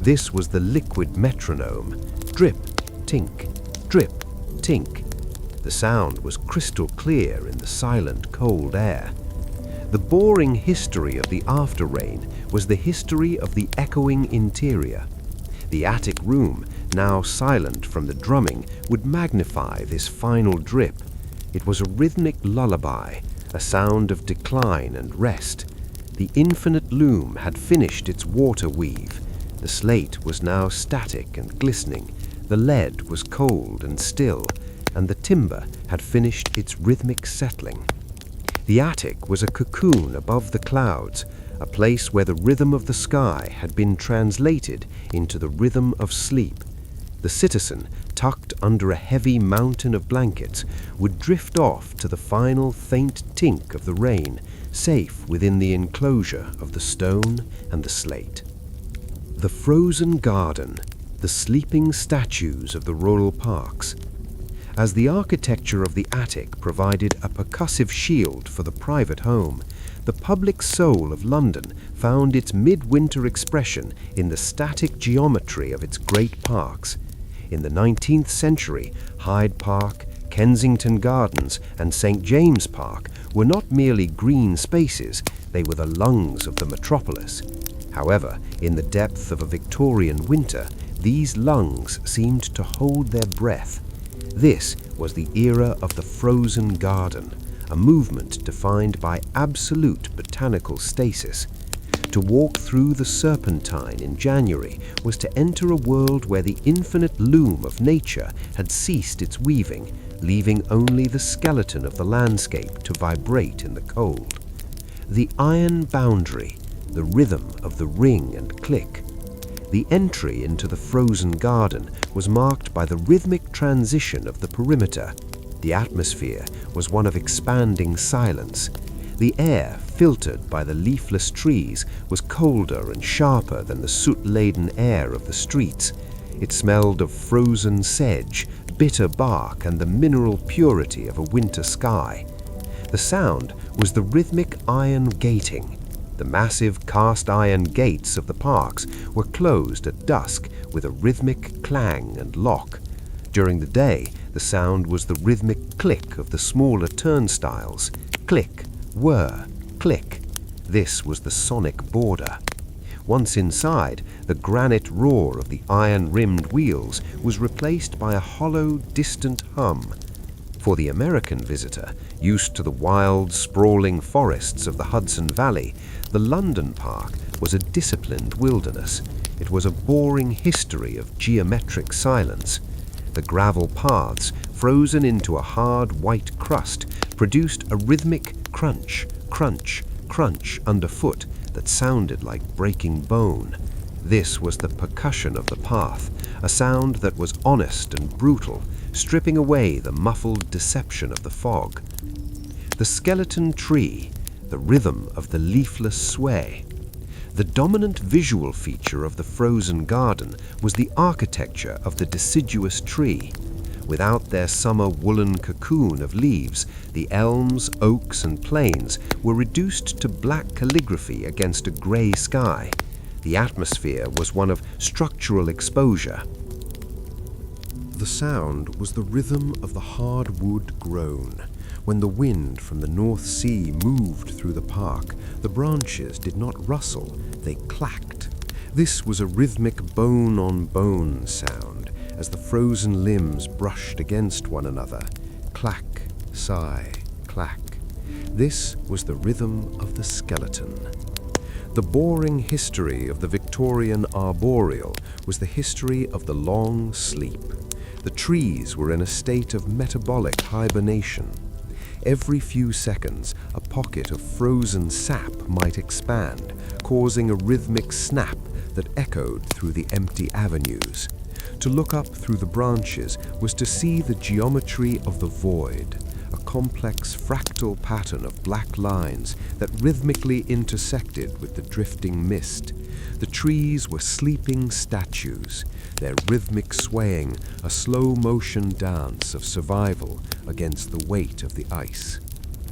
This was the liquid metronome. Drip, tink, drip, tink. The sound was crystal clear in the silent, cold air. The boring history of the after-rain was the history of the echoing interior. The attic room, now silent from the drumming, would magnify this final drip. It was a rhythmic lullaby, a sound of decline and rest. The infinite loom had finished its water weave. The slate was now static and glistening. The lead was cold and still, and the timber had finished its rhythmic settling. The attic was a cocoon above the clouds, a place where the rhythm of the sky had been translated into the rhythm of sleep. The citizen, tucked under a heavy mountain of blankets, would drift off to the final faint tink of the rain, safe within the enclosure of the stone and the slate. The frozen garden,
the sleeping statues of the rural parks. As the architecture of the attic provided a percussive shield for the private home, the public soul of London found its midwinter expression in the static geometry of its great parks. In the 19th century, Hyde Park, Kensington Gardens, and St. James Park were not merely green spaces, they were the lungs of the metropolis. However, in the depth of a Victorian winter, these lungs seemed to hold their breath. This was the era of the frozen garden, a movement defined by absolute botanical stasis. To walk through the Serpentine in January was to enter a world where the infinite loom of nature had ceased its weaving, leaving only the skeleton of the landscape to vibrate in the cold. The iron boundary, the rhythm of the ring and click. The entry into the frozen garden was marked by the rhythmic transition of the perimeter. The atmosphere was one of expanding silence. The air, filtered by the leafless trees, was colder and sharper than the soot-laden air of the streets. It smelled of frozen sedge, bitter bark, and the mineral purity of a winter sky. The sound was the rhythmic iron gating. The massive cast-iron gates of the parks were closed at dusk with a rhythmic clang and lock. During the day, the sound was the rhythmic click of the smaller turnstiles. Click, whir, click. This was the sonic border. Once inside, the granite roar of the iron-rimmed wheels was replaced by a hollow, distant hum. For the American visitor, used to the wild, sprawling forests of the Hudson Valley, the London Park was a disciplined wilderness. It was a boring history of geometric silence. The gravel paths, frozen into a hard white crust, produced a rhythmic crunch, crunch, crunch underfoot that sounded like breaking bone. This was the percussion of the path, a sound that was honest and brutal, stripping away the muffled deception of the fog. The skeleton tree, the rhythm of the leafless sway. The dominant visual feature of the frozen garden was the architecture of the deciduous tree. Without their summer woolen cocoon of leaves, the elms, oaks, and planes were reduced to black calligraphy against a grey sky. The atmosphere was one of structural exposure. The sound was the rhythm of the hard wood groan. When the wind from the North Sea moved through the park, the branches did not rustle, they clacked. This was a rhythmic bone-on-bone sound as the frozen limbs brushed against one another. Clack, sigh, clack. This was the rhythm of the skeleton. The boring history of the Victorian arboreal was the history of the long sleep. The trees were in a state of metabolic hibernation. Every few seconds, a pocket of frozen sap might expand, causing a rhythmic snap that echoed through the empty avenues. To look up through the branches was to see the geometry of the void, a complex fractal pattern of black lines that rhythmically intersected with the drifting mist. The trees were sleeping statues, their rhythmic swaying a slow-motion dance of survival against the weight of the ice.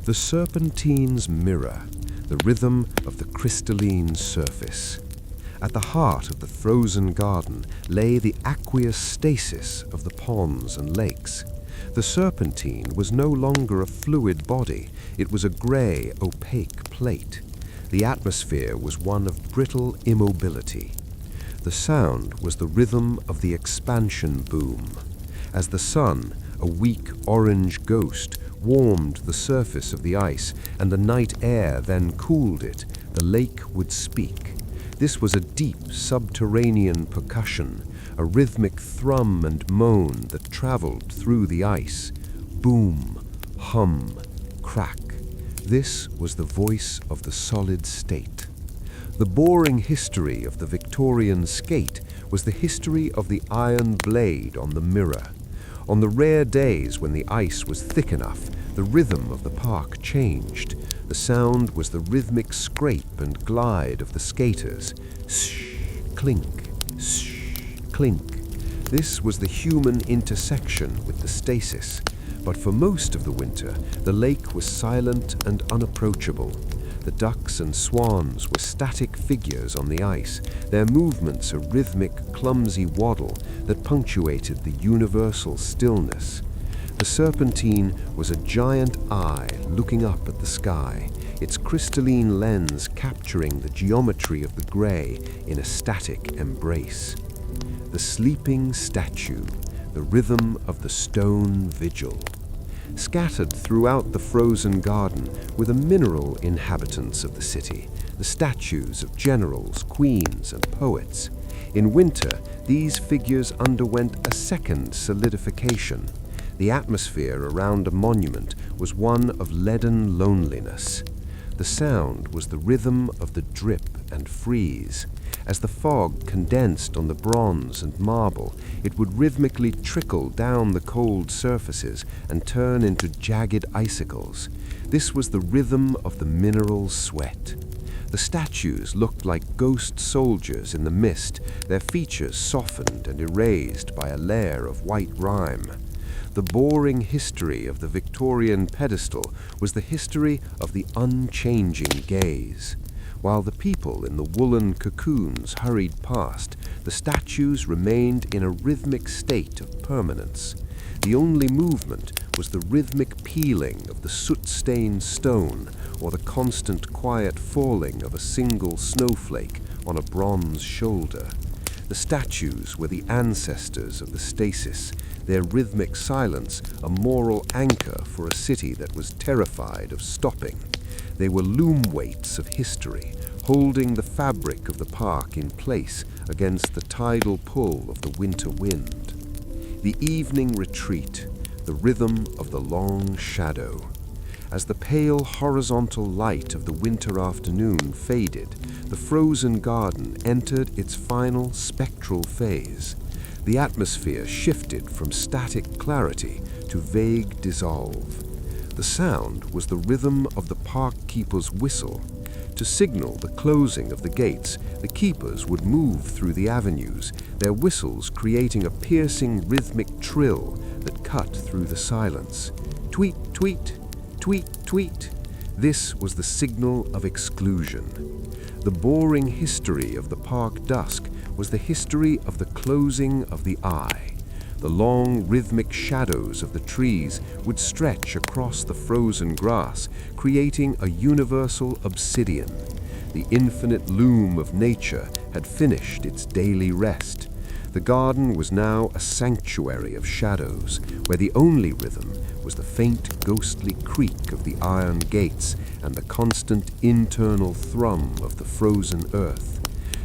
The serpentine's mirror, the rhythm of the crystalline surface. At the heart of the frozen garden lay the aqueous stasis of the ponds and lakes. The serpentine was no longer a fluid body, it was a grey, opaque plate. The atmosphere was one of brittle immobility. The sound was the rhythm of the expansion boom. As the sun, a weak orange ghost, warmed the surface of the ice and the night air then cooled it, the lake would speak. This was a deep subterranean percussion, a rhythmic thrum and moan that traveled through the ice. Boom, hum, crack. This was the voice of the solid state. The boring history of the Victorian skate was the history of the iron blade on the mirror. On the rare days when the ice was thick enough, the rhythm of the park changed. The sound was the rhythmic scrape and glide of the skaters. Shh, clink, shh, clink.
This was the human intersection with the stasis, but for most of the winter, the lake was silent and unapproachable. The ducks and swans were static figures on the ice, their movements a rhythmic, clumsy waddle that punctuated the universal stillness. The Serpentine was a giant eye looking up at the sky, its crystalline lens capturing the geometry of the grey in a static embrace. The sleeping statue, the rhythm of the stone vigil. Scattered throughout the frozen garden were the mineral inhabitants of the city, the statues of generals, queens, and poets. In winter, these figures underwent a second solidification. The atmosphere around a monument was one of leaden loneliness. The sound was the rhythm of the drip and freeze. As the fog condensed on the bronze and marble, it would rhythmically trickle down the cold surfaces and turn into jagged icicles. This was the rhythm of the mineral sweat. The statues looked like ghost soldiers in the mist, their features softened and erased by a layer of white rime. The boring history of the Victorian pedestal was the history of the unchanging gaze. While the people in the woolen cocoons hurried past, the statues remained in a rhythmic state of permanence. The only movement was the rhythmic peeling of the soot-stained stone or the constant quiet falling of a single snowflake on a bronze shoulder. The statues were the ancestors of the stasis, their rhythmic silence a moral anchor for a city that was terrified of stopping. They were loom weights of history, holding the fabric of the park in place against the tidal pull of the winter wind. The evening retreat, the rhythm of the long shadow. As the pale horizontal light of the winter afternoon faded, the frozen garden entered its final spectral phase. The atmosphere shifted from static clarity to vague dissolve. The sound was the rhythm of the park keeper's whistle. To signal the closing of the gates, the keepers would move through the avenues, their whistles creating a piercing rhythmic trill that cut through the silence. Tweet, tweet, tweet, tweet. This was the signal of exclusion. The boring history of the park dusk was the history of the closing of the eye. The long, rhythmic shadows of the trees would stretch across the frozen grass, creating a universal obsidian. The infinite loom of nature had finished its daily rest. The garden was now a sanctuary of shadows, where the only rhythm was the faint, ghostly creak of the iron gates and the constant internal thrum of the frozen earth.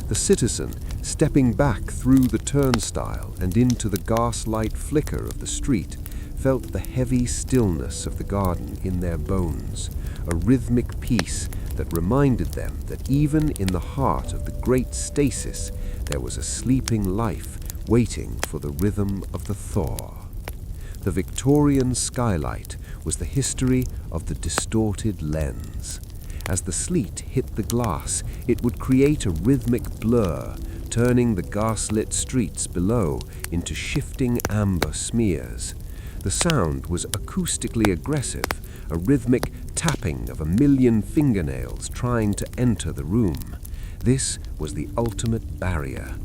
The citizen, stepping back through the turnstile and into the gaslight flicker of the street, felt the heavy stillness of the garden in their bones, a rhythmic peace that reminded them that even in the heart of the Great Stasis there was a sleeping life waiting for the rhythm of the thaw. The Victorian skylight was the history of the distorted lens. As the sleet hit the glass, it would create a rhythmic blur, turning the gaslit streets below into shifting amber smears. The sound was acoustically aggressive, a rhythmic tapping of a million fingernails trying to enter the room. This was the ultimate barrier.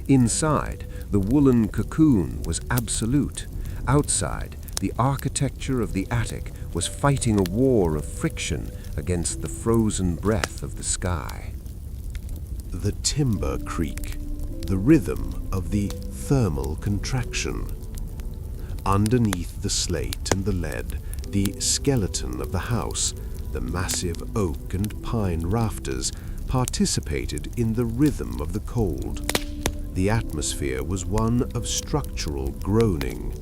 Inside, the woolen cocoon was absolute. Outside, the architecture of the attic was fighting a war of friction against the frozen breath of the sky.
The timber creak, the rhythm of the thermal contraction. Underneath the slate and the lead, the skeleton of the house, the massive oak and pine rafters, participated in the rhythm of the cold. The atmosphere was one of structural groaning.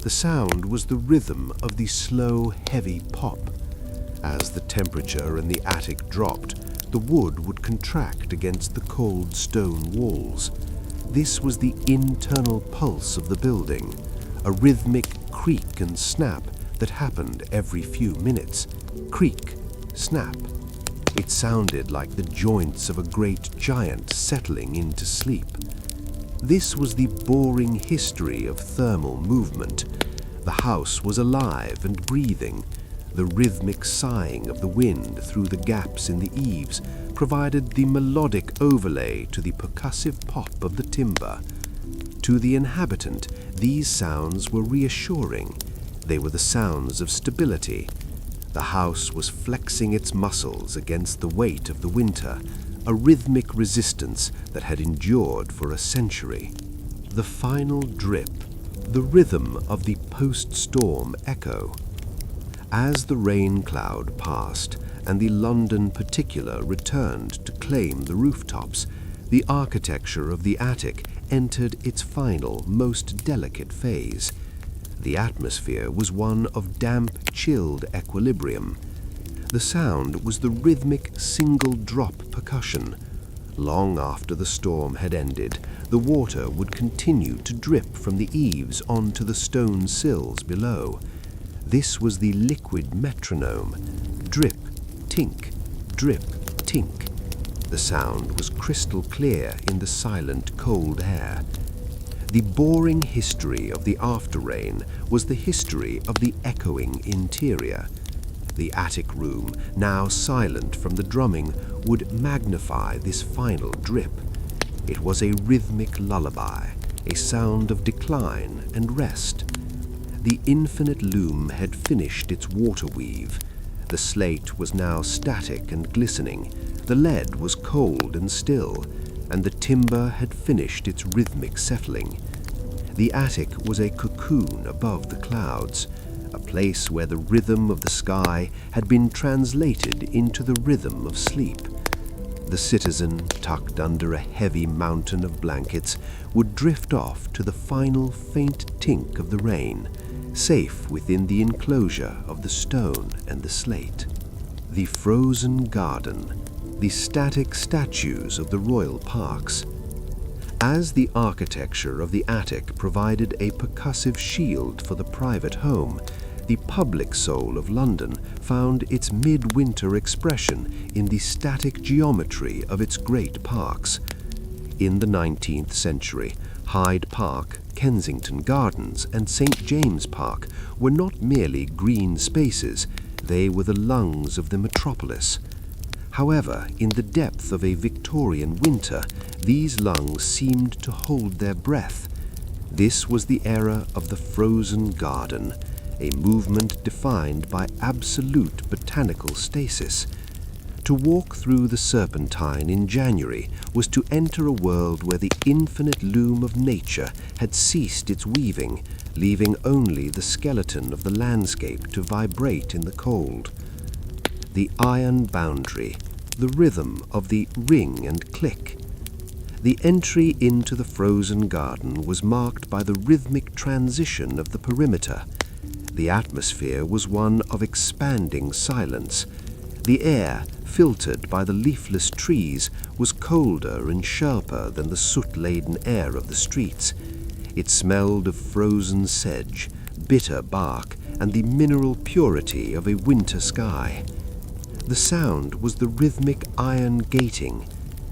The sound was the rhythm of the slow, heavy pop. As the temperature in the attic dropped, the wood would contract against the cold stone walls. This was the internal pulse of the building, a rhythmic creak and snap that happened every few minutes. Creak, snap. It sounded like the joints of a great giant settling into sleep.
This was the boring history of thermal movement. The house was alive and breathing. The rhythmic sighing of the wind through the gaps in the eaves provided the melodic overlay to the percussive pop of the timber. To the inhabitant, these sounds were reassuring. They were the sounds of stability. The house was flexing its muscles against the weight of the winter, a rhythmic resistance that had endured for a century. The final drip, the rhythm of the post-storm echo. As the rain cloud passed and the London particular returned to claim the rooftops, the architecture of the attic entered its final, most delicate phase. The atmosphere was one of damp, chilled equilibrium. The sound was the rhythmic single-drop percussion. Long after the storm had ended, the water would continue to drip from the eaves onto the stone sills below. This was the liquid metronome. Drip, tink, drip, tink. The sound was crystal clear in the silent, cold air. The boring history of the after-rain was the history of the echoing interior. The attic room, now silent from the drumming, would magnify this final drip. It was a rhythmic lullaby, a sound of decline and rest. The infinite loom had finished its water weave. The slate was now static and glistening. The lead was cold and still, and the timber had finished its rhythmic settling. The attic was a cocoon above the clouds, a place where the rhythm of the sky had been translated into the rhythm of sleep. The citizen, tucked under a heavy mountain of blankets, would drift off to the final faint tink of the rain, safe within the enclosure of the stone and the slate. The frozen garden, the static statues of the royal parks. As the architecture of the attic provided a percussive shield for the private home, the public soul of London found its midwinter expression in the static geometry of its great parks. In the 19th century, Hyde Park, Kensington Gardens, and St. James Park were not merely green spaces, they were the lungs of the metropolis. However, in the depth of a Victorian winter, these lungs seemed to hold their breath. This was the era of the frozen garden, a movement defined by absolute botanical stasis. To walk through the Serpentine in January was to enter a world where the infinite loom of nature had ceased its weaving, leaving only the skeleton of the landscape to vibrate in the cold. The iron boundary, the rhythm of the ring and click. The entry into the frozen garden was marked by the rhythmic transition of the perimeter. The atmosphere was one of expanding silence. The air, filtered by the leafless trees, was colder and sharper than the soot-laden air of the streets. It smelled of frozen sedge, bitter bark, and the mineral purity of a winter sky. The sound was the rhythmic iron gating.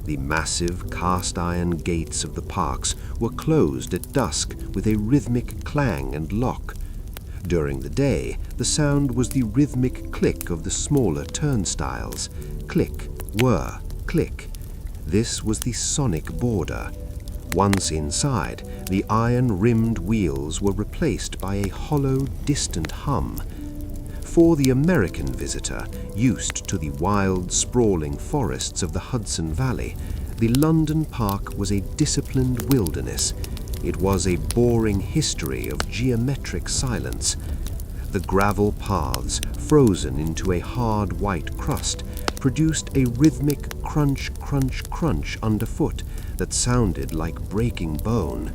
The massive cast-iron gates of the parks were closed at dusk with a rhythmic clang and lock. During the day, the sound was the rhythmic click of the smaller turnstiles. Click, whir, click. This was the sonic border. Once inside, the iron-rimmed wheels were replaced by a hollow, distant hum. For the American visitor, used to the wild, sprawling forests of the Hudson Valley, the London Park was a disciplined wilderness. It was a boring history of geometric silence. The gravel paths, frozen into a hard white crust, produced a rhythmic crunch, crunch, crunch underfoot that sounded like breaking bone.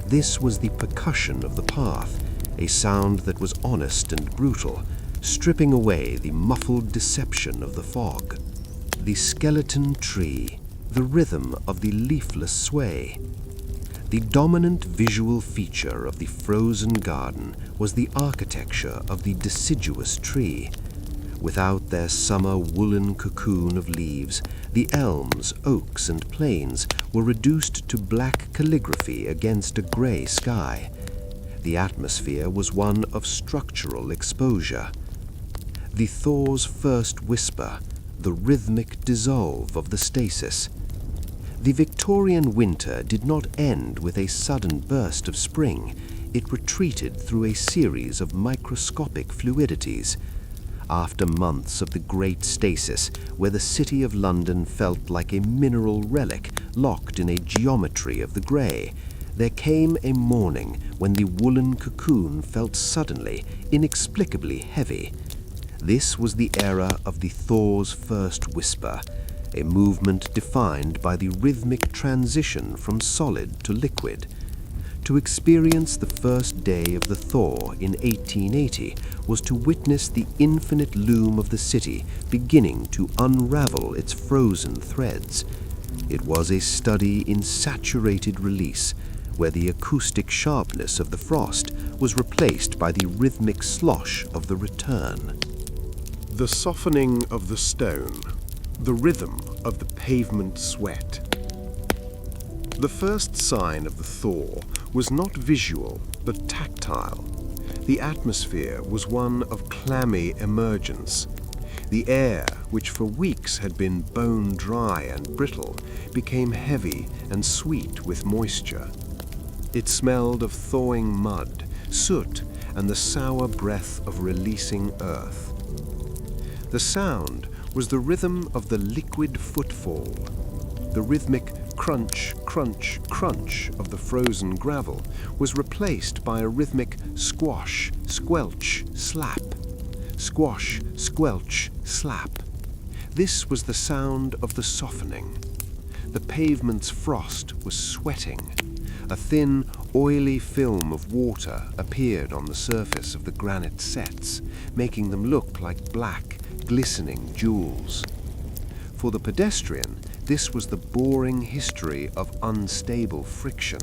This was the percussion of the path, a sound that was honest and brutal, stripping away the muffled deception of the fog. The skeleton tree, the rhythm of the leafless sway. The dominant visual feature of the frozen garden was the architecture of the deciduous tree. Without their summer woolen cocoon of leaves, the elms, oaks, and planes were reduced to black calligraphy against a grey sky. The atmosphere was one of structural exposure. The thaw's first whisper, the rhythmic dissolve of the stasis. The Victorian winter did not end with a sudden burst of spring. It retreated through a series of microscopic fluidities. After months of the Great Stasis, where the city of London felt like a mineral relic locked in a geometry of the grey, there came a morning when the woolen cocoon felt suddenly, inexplicably heavy. This was the era of the thaw's first whisper, a movement defined by the rhythmic transition from solid to liquid. To experience the first day of the thaw in 1880 was to witness the infinite loom of the city beginning to unravel its frozen threads. It was a study in saturated release, where the acoustic sharpness of the frost was replaced by the rhythmic slosh of the return.
The softening of the stone, the rhythm of the pavement sweat. The first sign of the thaw was not visual but tactile. The atmosphere was one of clammy emergence. The air, which for weeks had been bone dry and brittle, became heavy and sweet with moisture. It smelled of thawing mud, soot, and the sour breath of releasing earth. The sound was the rhythm of the liquid footfall. The rhythmic crunch, crunch, crunch of the frozen gravel was replaced by a rhythmic squash, squelch, slap. Squash, squelch, slap. This was the sound of the softening. The pavement's frost was sweating. A thin, oily film of water appeared on the surface of the granite setts, making them look like black, glistening jewels. For the pedestrian, this was the boring history of unstable friction.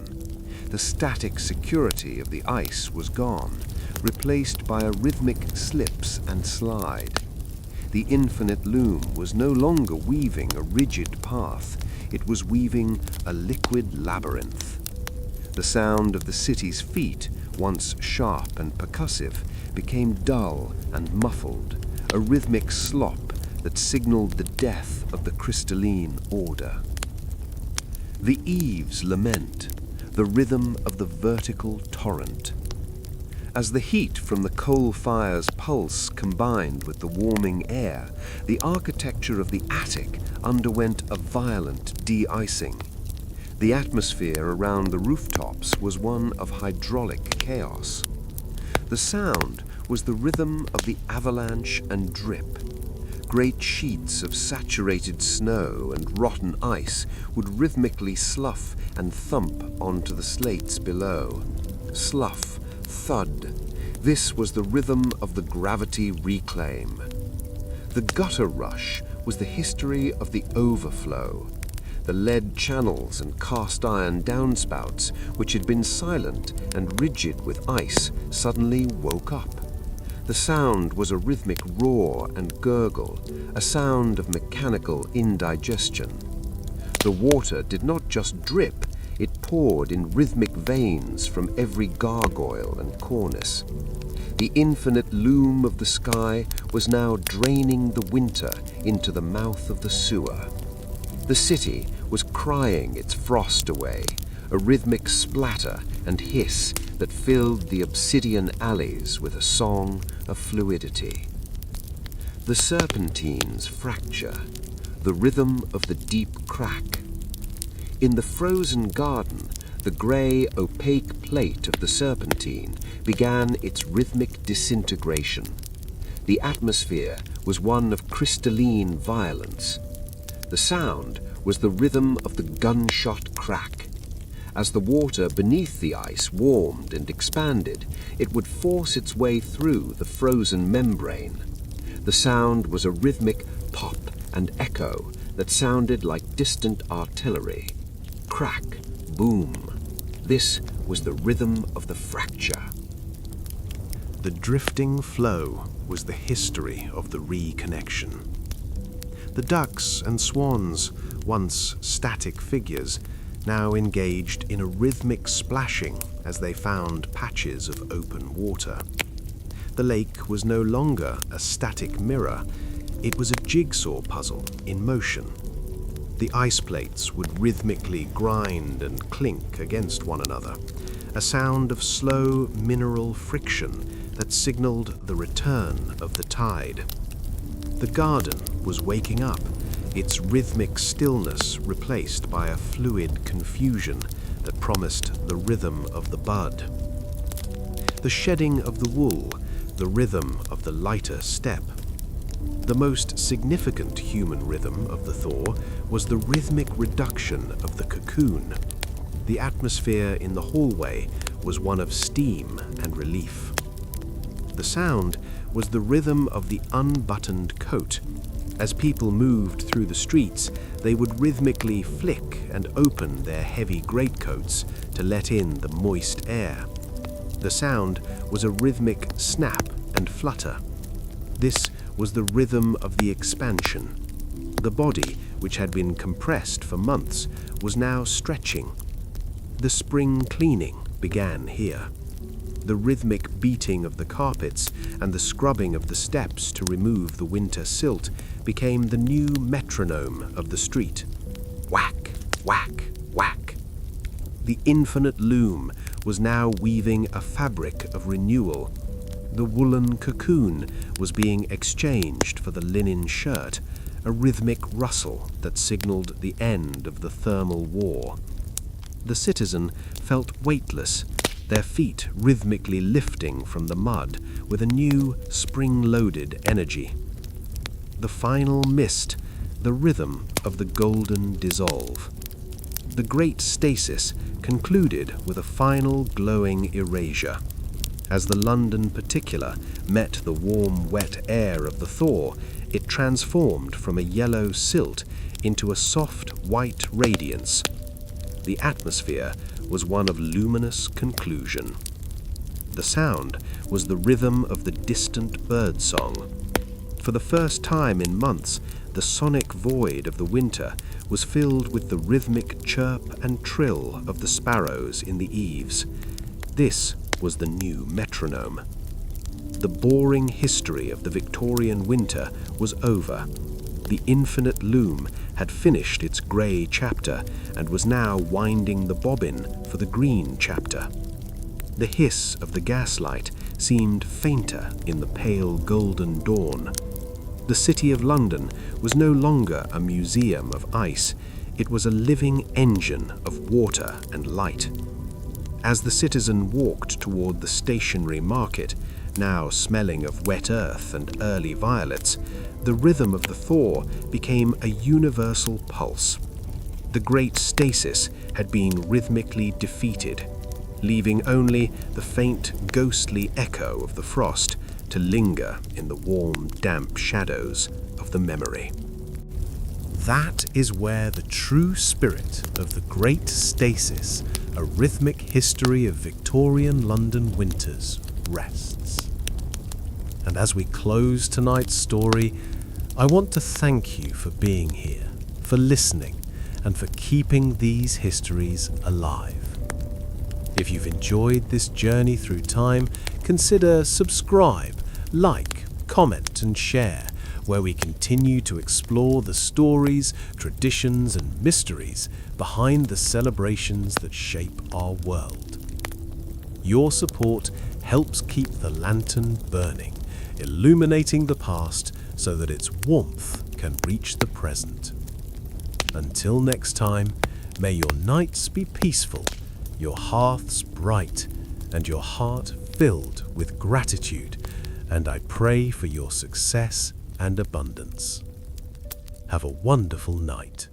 The static security of the ice was gone, replaced by a rhythmic slips and slide. The infinite loom was no longer weaving a rigid path, it was weaving a liquid labyrinth. The sound of the city's feet, once sharp and percussive, became dull and muffled, a rhythmic slop that signaled the death of the crystalline order. The eaves lament, the rhythm of the vertical torrent. As the heat from the coal fire's pulse combined with the warming air, the architecture of the attic underwent a violent de-icing. The atmosphere around the rooftops was one of hydraulic chaos. The sound was the rhythm of the avalanche and drip. Great sheets of saturated snow and rotten ice would rhythmically slough and thump onto the slates below. Slough, thud. This was the rhythm of the gravity reclaim. The gutter rush was the history of the overflow. The lead channels and cast iron downspouts, which had been silent and rigid with ice, suddenly woke up. The sound was a rhythmic roar and gurgle, a sound of mechanical indigestion. The water did not just drip, it poured in rhythmic veins from every gargoyle and cornice. The infinite loom of the sky was now draining the winter into the mouth of the sewer. The city was crying its frost away, a rhythmic splatter and hiss that filled the obsidian alleys with a song of fluidity. The serpentines fracture, the rhythm of the deep crack. In the frozen garden, the grey, opaque plate of the serpentine began its rhythmic disintegration. The atmosphere was one of crystalline violence. The sound was the rhythm of the gunshot crack. As the water beneath the ice warmed and expanded, it would force its way through the frozen membrane. The sound was a rhythmic pop and echo that sounded like distant artillery. Crack, boom. This was the rhythm of the fracture. The drifting flow. was the history of the reconnection. The ducks and swans, once static figures, now engaged in a rhythmic splashing as they found patches of open water. The lake was no longer a static mirror, it was a jigsaw puzzle in motion. The ice plates would rhythmically grind and clink against one another, a sound of slow mineral friction that signaled the return of the tide. The garden was waking up, its rhythmic stillness replaced by a fluid confusion that promised the rhythm of the bud. The shedding of the wool, the rhythm of the lighter step. The most significant human rhythm of the thaw was the rhythmic reduction of the cocoon. The atmosphere in the hallway was one of steam and relief. The sound was the rhythm of the unbuttoned coat. As people moved through the streets, they would rhythmically flick and open their heavy greatcoats to let in the moist air. The sound was a rhythmic snap and flutter. This was the rhythm of the expansion. The body, which had been compressed for months, was now stretching. The spring cleaning began here. The rhythmic beating of the carpets and the scrubbing of the steps to remove the winter silt became the new metronome of the street. Whack, whack, whack. The infinite loom was now weaving a fabric of renewal. The woolen cocoon was being exchanged for the linen shirt, a rhythmic rustle that signaled the end of the thermal war. The citizen felt weightless, their feet rhythmically lifting from the mud with a new spring-loaded energy. The final mist, the rhythm of the golden dissolve. The Great Stasis concluded with a final glowing erasure. As the London particular met the warm, wet air of the thaw, it transformed from a yellow silt into a soft, white radiance. The atmosphere was one of luminous conclusion. The sound was the rhythm of the distant bird song. For the first time in months, the sonic void of the winter was filled with the rhythmic chirp and trill of the sparrows in the eaves. This was the new metronome. The boring history of the Victorian winter was over. The infinite loom had finished its grey chapter and was now winding the bobbin for the green chapter. The hiss of the gaslight seemed fainter in the pale golden dawn. The city of London was no longer a museum of ice, it was a living engine of water and light. As the citizen walked toward the stationary market, now smelling of wet earth and early violets, the rhythm of the thaw became a universal pulse. The Great Stasis had been rhythmically defeated, leaving only the faint, ghostly echo of the frost to linger in the warm, damp shadows of the memory.
That is where the true spirit of the Great Stasis, a rhythmic history of Victorian London winters, rests. And as we close tonight's story, I want to thank you for being here, for listening, and for keeping these histories alive. If you've enjoyed this journey through time, consider subscribe, like, comment, and share, where we continue to explore the stories, traditions, and mysteries behind the celebrations that shape our world. Your support helps keep the lantern burning, illuminating the past so that its warmth can reach the present. Until next time, may your nights be peaceful, your hearths bright, and your heart filled with gratitude, and I pray for your success and abundance. Have a wonderful night.